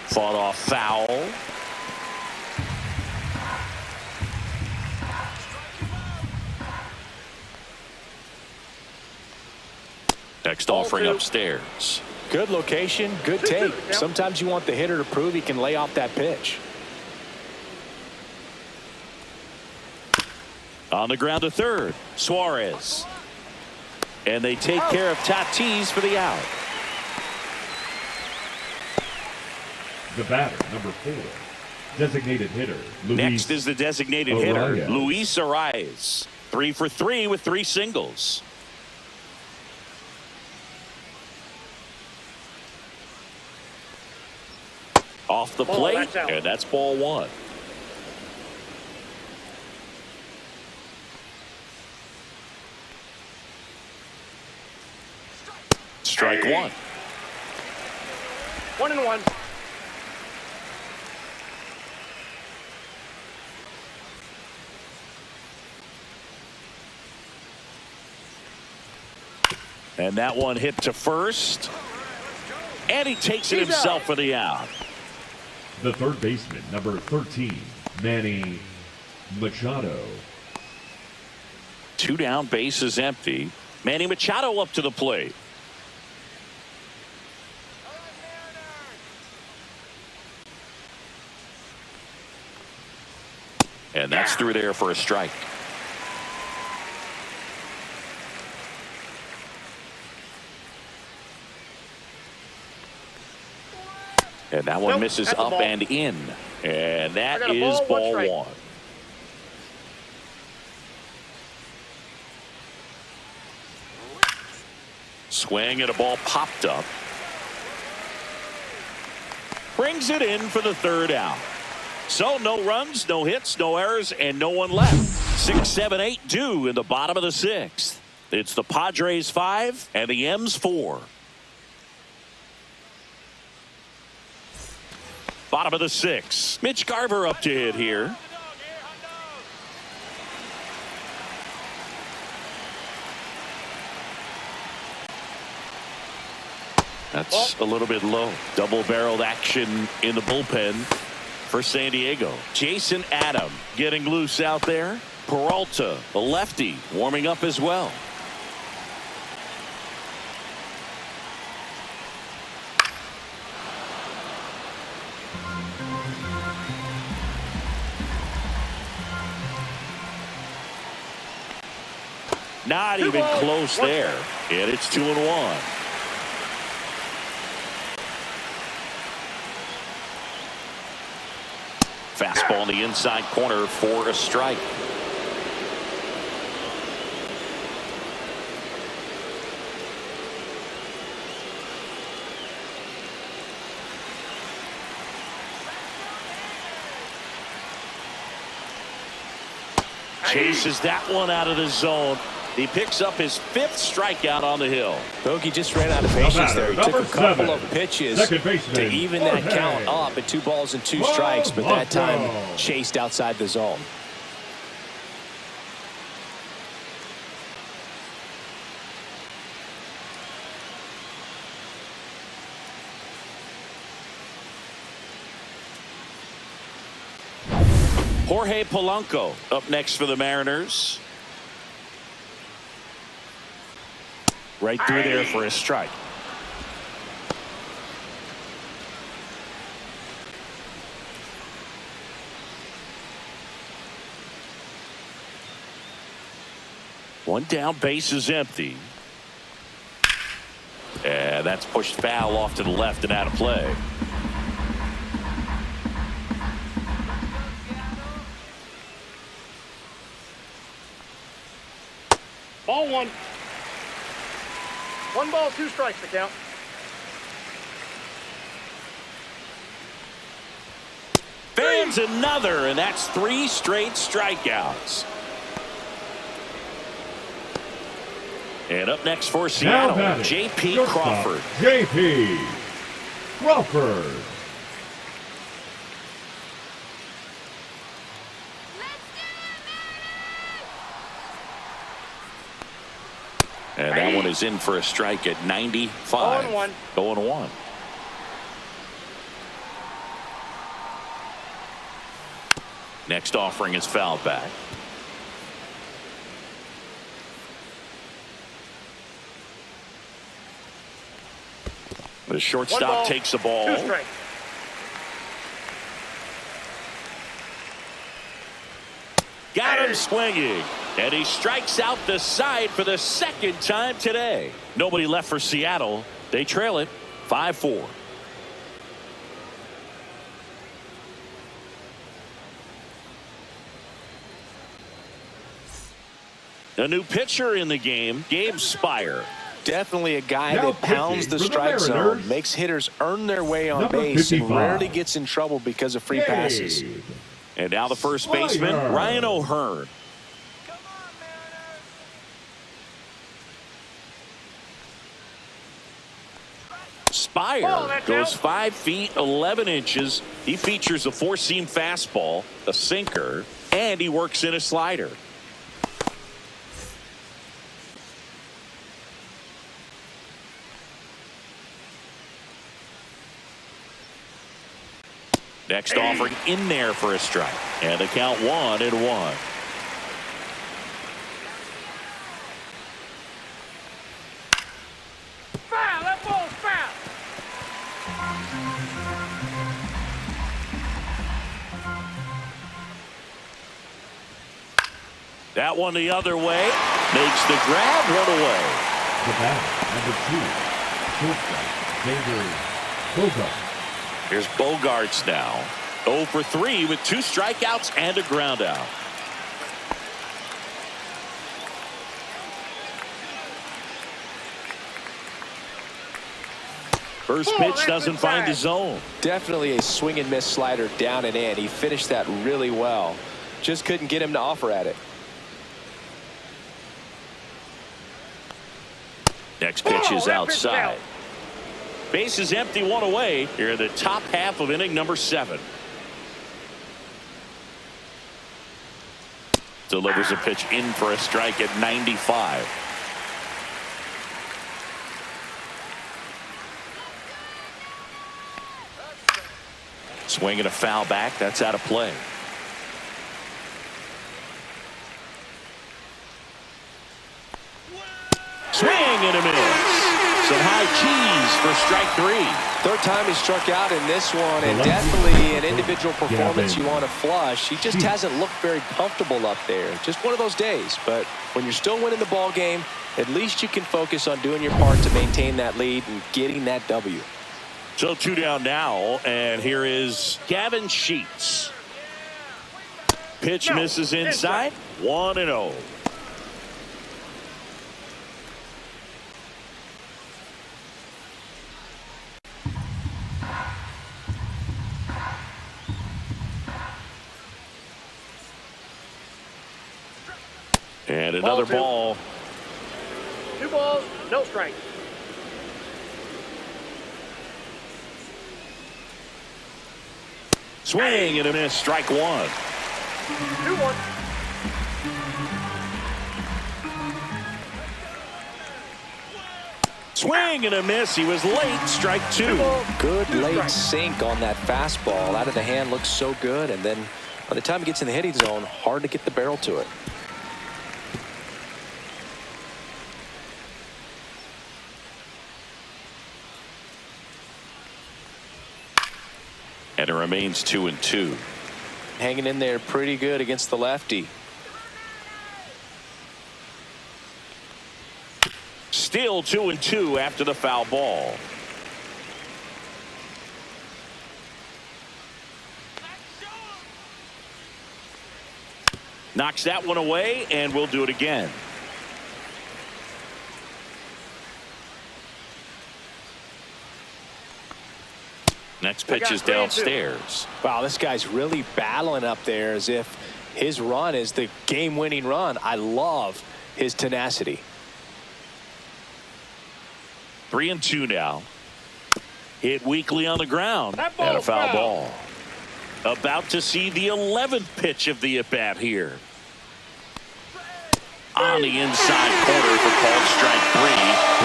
Fought off foul. Next offering upstairs. Good location, good take. Sometimes you want the hitter to prove he can lay off that pitch. On the ground to third, Suarez. And they take care of Tatis for the out. The batter, number 4, Designated hitter, Next is the designated hitter, Arias. Luis Arias. 3 for 3 with 3 singles. Off the plate, and that's ball 1. Strike 1. 1-1. And that one hit to first. And he takes it himself for the out. The third baseman, number 13, Manny Machado. 2 down, bases empty. Manny Machado up to the plate. And that's through there for a strike. And that one misses up and in. And that is ball 1. Swing and a ball popped up. Brings it in for the 3rd out. So no runs, no hits, no errors, and no one left. 6, 7, 8 due in the bottom of the 6th. It's the Padres 5 and the M's 4. Bottom of the 6th. Mitch Garver up to hit here. That's a little bit low. Double-barreled action in the bullpen for San Diego. Jason Adam getting loose out there. Peralta, the lefty, warming up as well. Not even close there. And it's 2-1. Fastball in the inside corner for a strike. Chases that one out of the zone. He picks up his 5th strikeout on the hill. Bogey just ran out of patience there. He took a couple of pitches to even that count up at 2 balls and 2 strikes, but that time chased outside the zone. Jorge Polanco up next for the Mariners. Right through there for a strike. One down, base is empty. And that's pushed foul off to the left and out of play. Ball 1. 1 ball, 2 strikes to count. Fans another, and that's 3 straight strikeouts. And up next for Seattle, J.P. Crawford. J.P. Crawford. And that one is in for a strike at 95. 0-1. 0-1. Next offering is fouled back. The shortstop takes the ball. 2 strikes. Got him swinging. And he strikes out the side for the 2nd time today. Nobody left for Seattle. They trail it 5-4. A new pitcher in the game, Gabe Spire. Definitely a guy Now that pounds the pitching for the strike zone, Mariners, makes hitters earn their way on number base, and 55. rarely gets in trouble because of free passes. Gabe. And now the first baseman, Spire. Ryan O'Hearn. Spire goes 5 feet 11 inches. He features a four-seam fastball, a sinker, and he works in a slider. Next offering in there for a strike. And the count 1-1. Foul! That ball's foul! That one the other way. Makes the grab, one away. The batter, number 2, shortstop, Xavier Bogart. Here's Bogarts now. 0 for 3 with 2 strikeouts and a ground out. First pitch doesn't find the zone. Definitely a swing and miss slider down and in. He finished that really well. Just couldn't get him to offer at it. Next pitch is that pitch is outside. out. Base is empty, one away. Here in the top half of inning number 7. Delivers a pitch in for a strike at 95. Swing and a foul back. That's out of play. Swing and a miss. Some high cheese for strike 3. Third time he struck out in this one, and definitely an individual performance you want to flush. He just hasn't looked very comfortable up there. Just one of those days. But when you're still winning the ball game, at least you can focus on doing your part to maintain that lead and getting that W. So 2 down now, and here is Gavin Sheets. Pitch misses inside. 1-0. And another ball. 2 balls, no strike. Swing and a miss. Strike 1. 2-1. Swing and a miss. He was late. Strike 2. Good late sink on that fastball. Out of the hand looks so good, and then by the time he gets in the hitting zone, hard to get the barrel to it. And it remains 2-2. Hanging in there pretty good against the lefty. Still 2-2 after the foul ball. Knocks that one away, and we'll do it again. Next pitch is downstairs. Wow, this guy's really battling up there as if his run is the game-winning run. I love his tenacity. 3-2 now. Hit weakly on the ground. That And a ball's foul foul. ball. About to see the 11th pitch of the at-bat here. On the inside corner for called strike 3.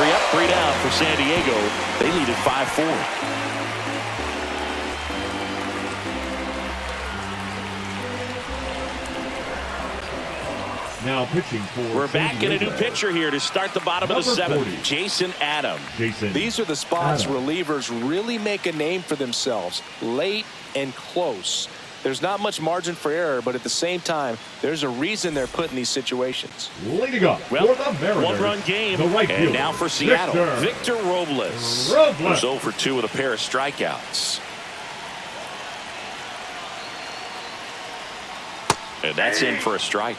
3 up, 3 down for San Diego. They lead at 5-4. Now pitching for We're San back in a new Diego. pitcher here to start the bottom of the Number 7th. 40. Jason Adams. Jason These are the spots Adams. relievers really make a name for themselves. Late and close. There's not much margin for error, but at the same time, there's a reason they're put in these situations. Leading up Well, for the Mariners, one-run game, the right and fielder, now for Seattle, Victor Robles. Was 0 for 2 with a pair of strikeouts. And that's in for a strike.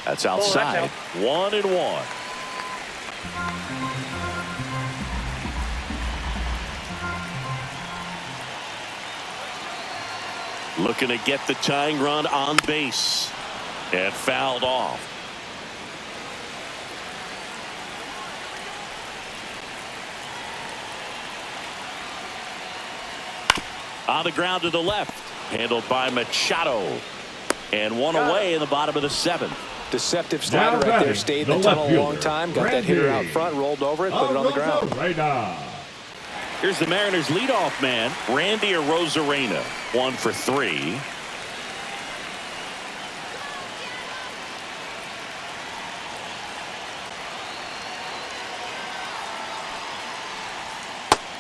That's outside. 1-1. Looking to get the tying run on base. And fouled off. On the ground to the left. Handled by Machado. And one away in the bottom of the 7th. Deceptive slider right there. Stayed in the tunnel a long time. Got that hitter out front, rolled over it, put it on the ground. Here's the Mariners leadoff man, Randy Arozarena. 1 for 3.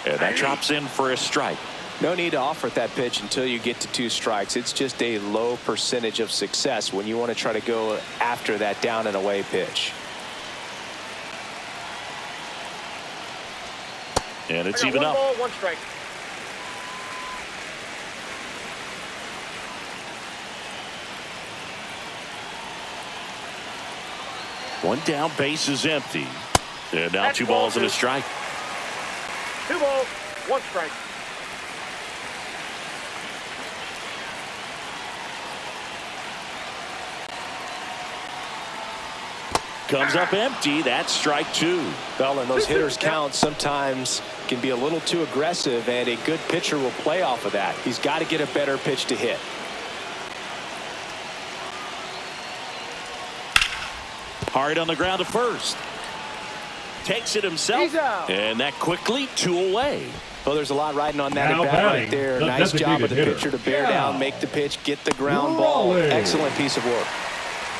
And that drops in for a strike. No need to offer that pitch until you get to 2 strikes. It's just a low percentage of success when you want to try to go after that down and away pitch. And it's even up. 1 ball, 1 strike. One down, base is empty. And now 2 balls and a strike. 2 balls, 1 strike. Comes up empty. That's strike 2. Well, and those hitters count sometimes can be a little too aggressive, and a good pitcher will play off of that. He's got to get a better pitch to hit. Hard on the ground to first. Takes it himself. And that quickly 2 away. Well, there's a lot riding on that at bat right there. Nice job of the pitcher to bear down, make the pitch, get the ground ball. Excellent piece of work.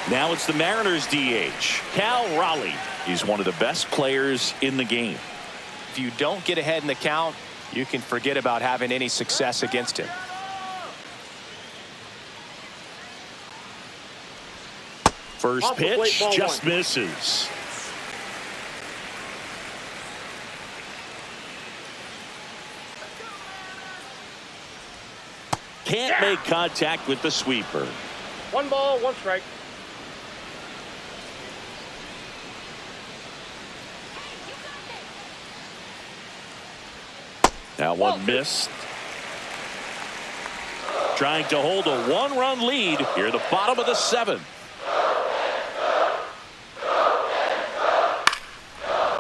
Now it's the Mariners DH, Cal Raleigh. He's one of the best players in the game. If you don't get ahead in the count, you can forget about having any success against him. First pitch just misses. Can't make contact with the sweeper. 1 ball, 1 strike. Now one missed. Trying to hold a 1-run lead here at the bottom of the 7th.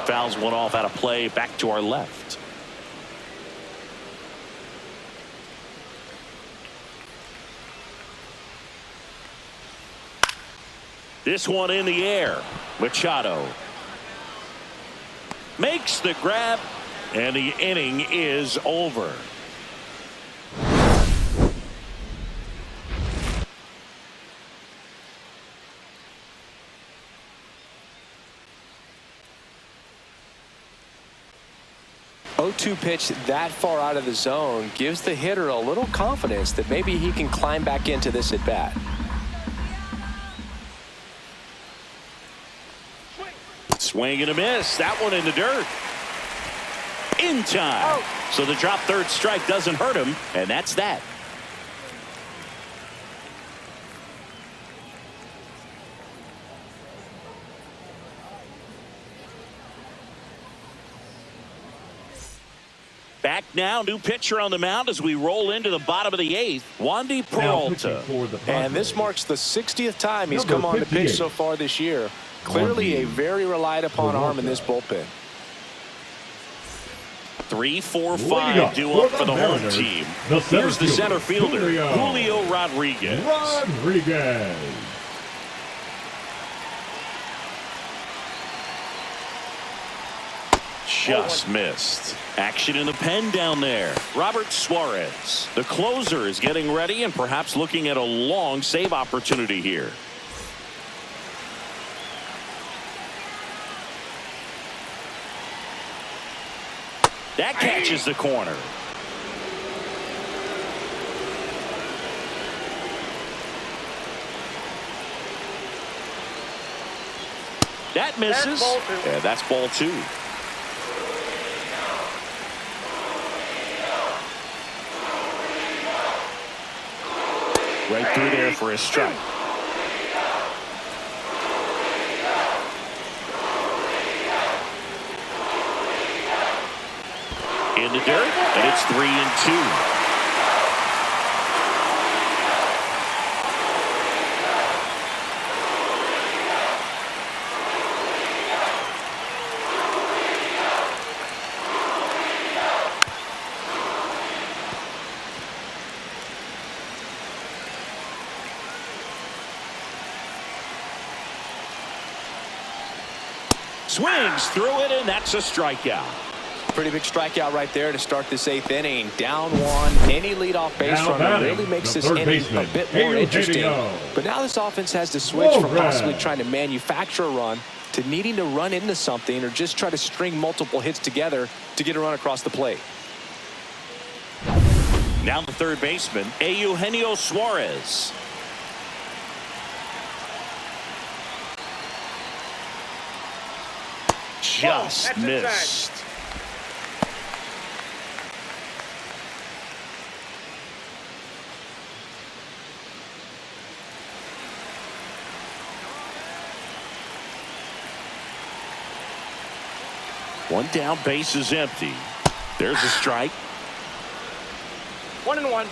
Fouls one off out of play, back to our left. This one in the air. Machado makes the grab, and the inning is over. O2 pitch that far out of the zone gives the hitter a little confidence that maybe he can climb back into this at bat. Swing and a miss. That one in the dirt. In time. So the drop third strike doesn't hurt him, and that's that. Back now, new pitcher on the mound as we roll into the bottom of the 8th. Wandy Peralta. And this marks the 60th time he's come on to pitch so far this year. Clearly a very relied upon arm in this bullpen. 3, 4, 5 due up for the home team. Here's the center fielder, Julio Rodriguez. Just missed. Action in the pen down there. Robert Suarez. The closer is getting ready and perhaps looking at a long save opportunity here. That catches the corner. That misses. Yeah, that's ball 2. Right through there for a strike. in the dirt, and it's 3-2. Swings through it, and that's a strikeout. Pretty big strikeout right there to start this 8th inning. Down 1. Any leadoff base runner really makes this inning a bit more interesting. But now this offense has to switch from possibly trying to manufacture a run to needing to run into something or just try to string multiple hits together to get a run across the plate. Now the third baseman, Eugenio Suarez. Just missed. One down, base is empty. There's a strike. 1-1.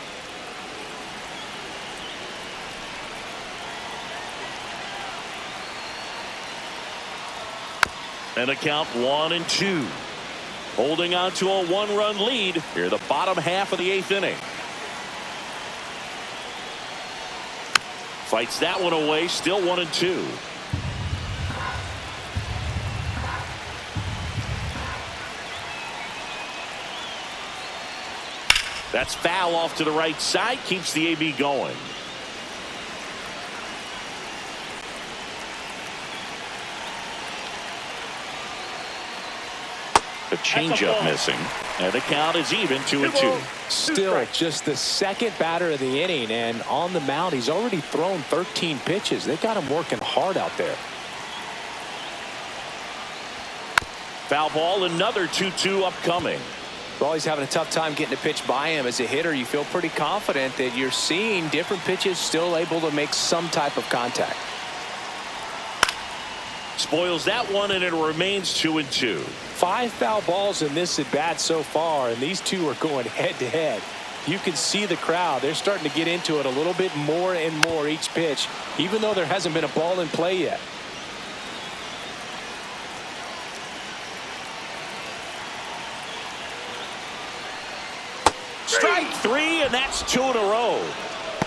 And a count 1-2. Holding on to a 1-run lead here, the bottom half of the 8th inning. Fights that one away, still 1-2. That's foul off to the right side, keeps the AB going. The changeup missing, and the count is even 2-2. Still just the second batter of the inning, and on the mound he's already thrown 13 pitches. They got him working hard out there. Foul ball, another 2-2 upcoming. Well, he's having a tough time getting a pitch by him. As a hitter, you feel pretty confident that you're seeing different pitches still able to make some type of contact. Spoils that one, and it remains 2-2. 5 foul balls in this at bat so far, and these two are going head to head. You can see the crowd. They're starting to get into it a little bit more and more each pitch, even though there hasn't been a ball in play yet. Strike 3, and that's 2 in a row.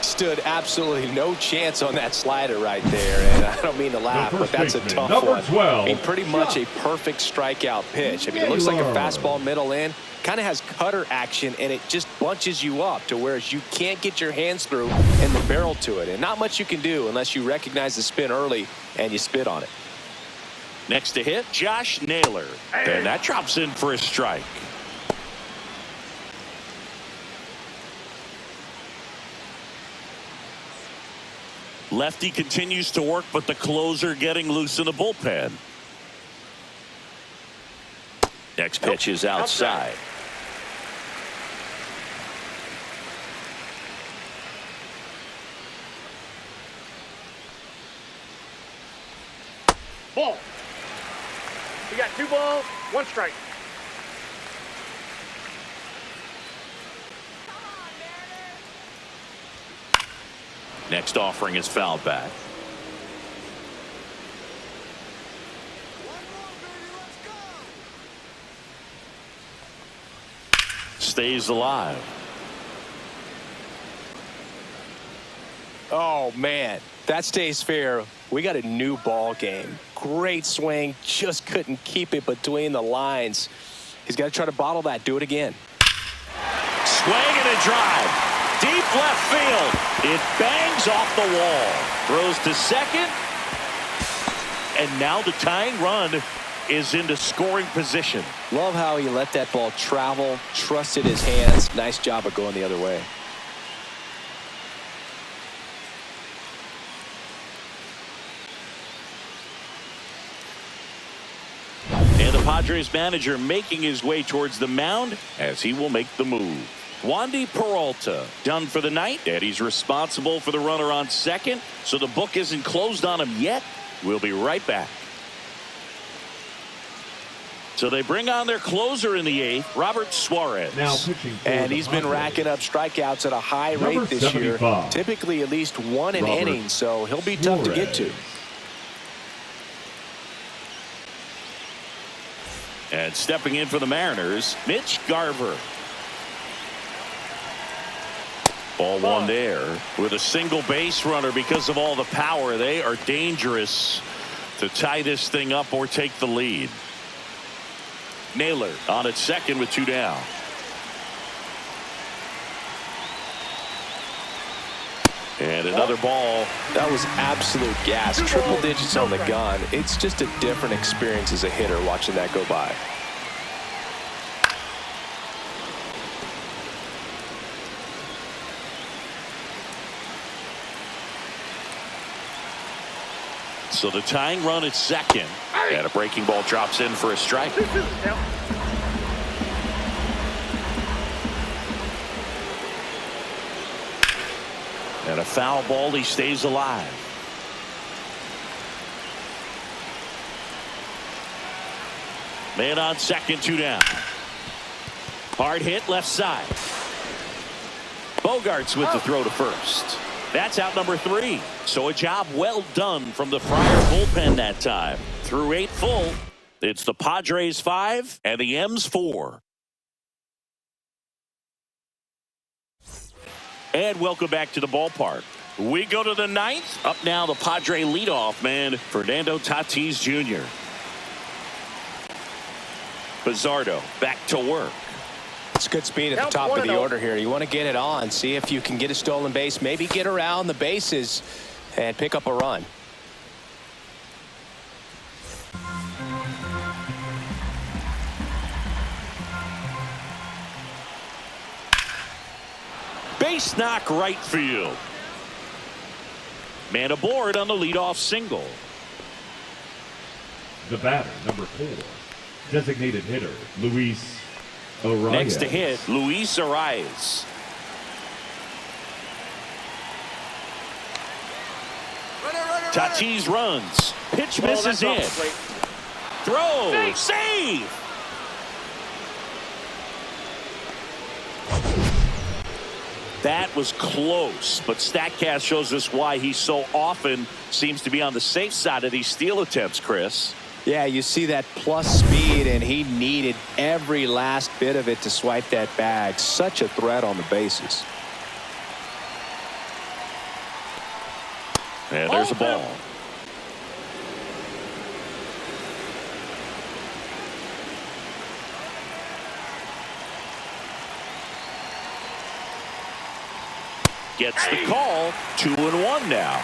Stood absolutely no chance on that slider right there, and I don't mean to laugh, but that's a tough one. 12, I mean, pretty much a perfect strikeout pitch. I mean, it looks like a fastball middle in, kind of has cutter action, and it just bunches you up to where you can't get your hands through and the barrel to it, and not much you can do unless you recognize the spin early and you spit on it. Next to hit, Josh Naylor, and that drops in for a strike. Lefty continues to work, but the closer getting loose in the bullpen. Next pitch is outside. Ball. We got 2 balls, 1 strike. Next offering is fouled back. Stays alive. Oh, man, that stays fair. We got a new ball game. Great swing, just couldn't keep it between the lines. He's got to try to bottle that. Do it again. Swing and a drive. Deep left field. It bangs off the wall. Throws to second. And now the tying run is into scoring position. Love how he let that ball travel, trusted his hands. Nice job of going the other way. And the Padres manager making his way towards the mound as he will make the move. Wandy Peralta done for the night, and he's responsible for the runner on second, so the book isn't closed on him yet. We'll be right back. So they bring on their closer in the 8th, Robert Suarez. Now pitching for And the he's been Padres, racking up strikeouts at a high Number rate this year. 75. Typically at least one an Robert inning, so he'll be tough to get to. And stepping in for the Mariners, Mitch Garver. Ball one there with a single base runner. Because of all the power, they are dangerous to tie this thing up or take the lead. Naylor on at second with 2 down. And another ball. That was absolute gas. Triple digits on the gun. It's just a different experience as a hitter watching that go by. So the tying run at second. And a breaking ball drops in for a strike. And a foul ball. He stays alive. Man on second, 2 down. Hard hit left side. Bogarts with the throw to first. That's out number 3. So a job well done from the Friar bullpen that time. Through 8 full, it's the Padres 5 and the M's 4. And welcome back to the ballpark. We go to the 9th. Up now, the Padre leadoff man, Fernando Tatis Jr. Bizzardo back to work. It's good speed at the top of the order here. You want to get it on, see if you can get a stolen base, maybe get around the bases and pick up a run. Base knock right field. Man aboard on the leadoff single. The batter, number 4, designated hitter, Luis Arias. Next to hit, Luis Arias. Tatis runs. Pitch misses in. Throw. Save. That was close, but StatCast shows us why he so often seems to be on the safe side of these steal attempts, Chris. Yeah, you see that plus speed, and he needed every last bit of it to swipe that bag. Such a threat on the bases. And there's a ball. Gets the call. 2-1 now.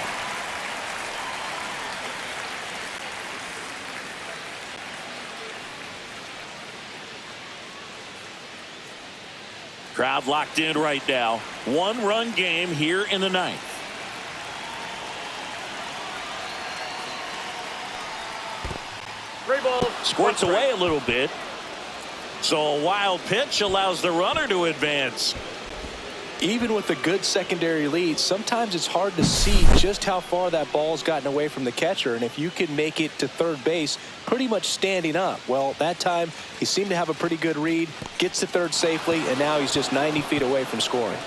Crowd locked in right now. 1-run game here in the 9th. Squirts away a little bit. So a wild pitch allows the runner to advance. Even with a good secondary lead, sometimes it's hard to see just how far that ball's gotten away from the catcher, and if you can make it to third base pretty much standing up. Well, that time he seemed to have a pretty good read, gets to third safely, and now he's just 90 feet away from scoring.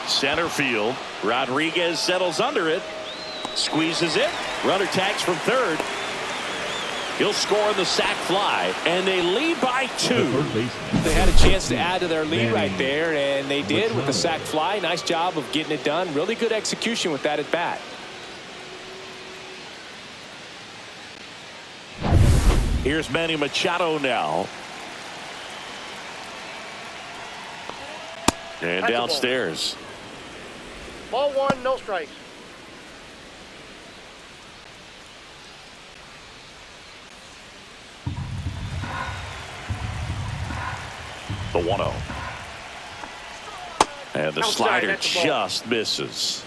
Center field. Rodriguez settles under it. Squeezes it. Runner tags from third. He'll score on the sac fly. And they lead by 2. They had a chance to add to their lead right there, and they did with the sac fly. Nice job of getting it done. Really good execution with that at bat. Here's Manny Machado now. And downstairs. Ball 1, no strikes. The 1-0. And the slider just misses.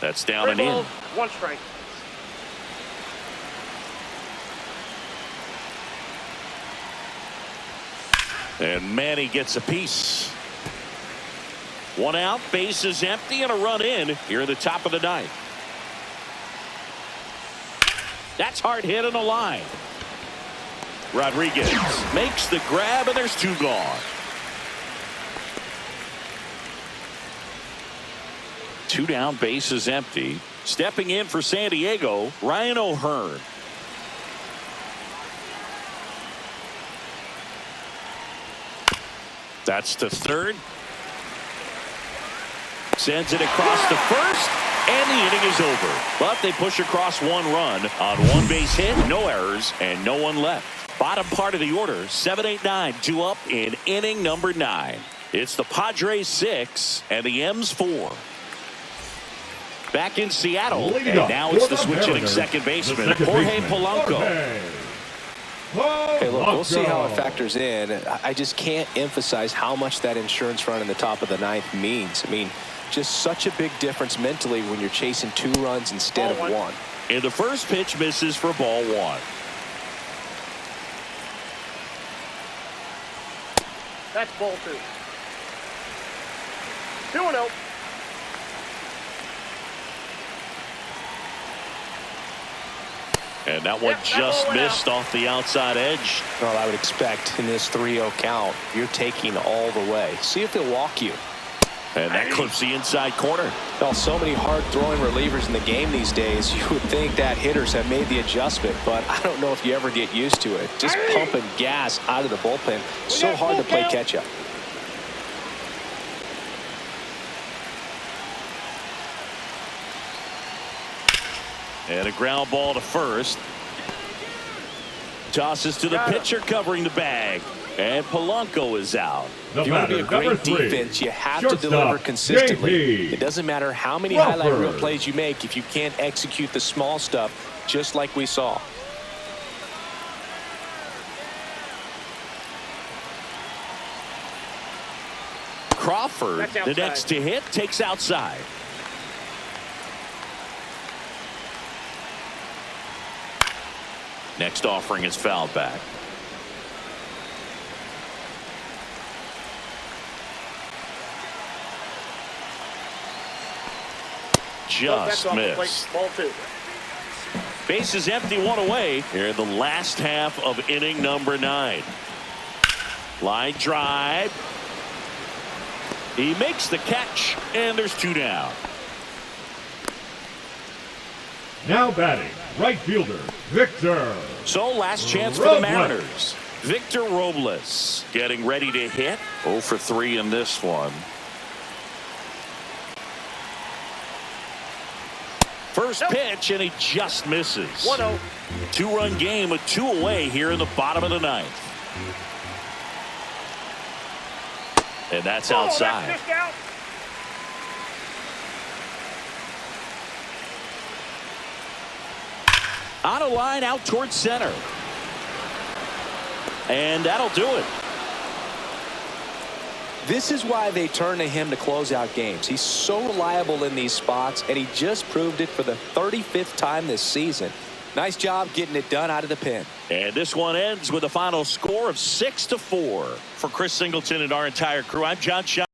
That's down 3 and in. balls, 1 strike. And Manny gets a piece. 1 out, bases empty, and a run in here in the top of the 9th. That's hard hit on the line. Rodriguez makes the grab, and there's 2 gone. 2 down, bases empty. Stepping in for San Diego, Ryan O'Hearn. That's to third. Sends it across to first, and the inning is over. But they push across 1 run on 1 base hit, no errors, and no one left. Bottom part of the order, 7-8-9, 2 up in inning number 9. It's the Padres 6 and the M's 4. Back in Seattle, and now it's the switch-hitting second baseman, Jorge Polanco. Hey, look, we'll see how it factors in. I just can't emphasize how much that insurance run in the top of the 9th means. I mean, just such a big difference mentally when you're chasing 2 runs instead of 1. And the first pitch misses for ball 1. That's ball 2. 2-0. And that one just missed off the outside edge. Well, I would expect in this 3-0 count, you're taking all the way. See if they'll walk you. And that clips the inside corner. Well, so many hard-throwing relievers in the game these days, you would think that hitters have made the adjustment, but I don't know if you ever get used to it. Just pumping gas out of the bullpen. So hard to play catch-up. And a ground ball to first. Tosses to the pitcher covering the bag. And Polanco is out. If you want to be a great defense, you have to deliver consistently. It doesn't matter how many highlight reel plays you make if you can't execute the small stuff, just like we saw. Crawford, the next to hit, takes outside. Next offering is fouled back. Just missed. Ball 2. Base is empty, 1 away here in the last half of inning number 9. Line drive. He makes the catch, and there's 2 down. Now batting, right fielder, Victor. So last chance for the Mariners. Victor Robles getting ready to hit. 0 for 3 in this one. First pitch, and he just misses. 1-0. 2-run game with 2 away here in the bottom of the 9th. And that's outside. That's out. On a line out towards center. And that'll do it. This is why they turn to him to close out games. He's so reliable in these spots, and he just proved it for the 35th time this season. Nice job getting it done out of the pen. And this one ends with a final score of 6-4. For Chris Singleton and our entire crew, I'm John Shine.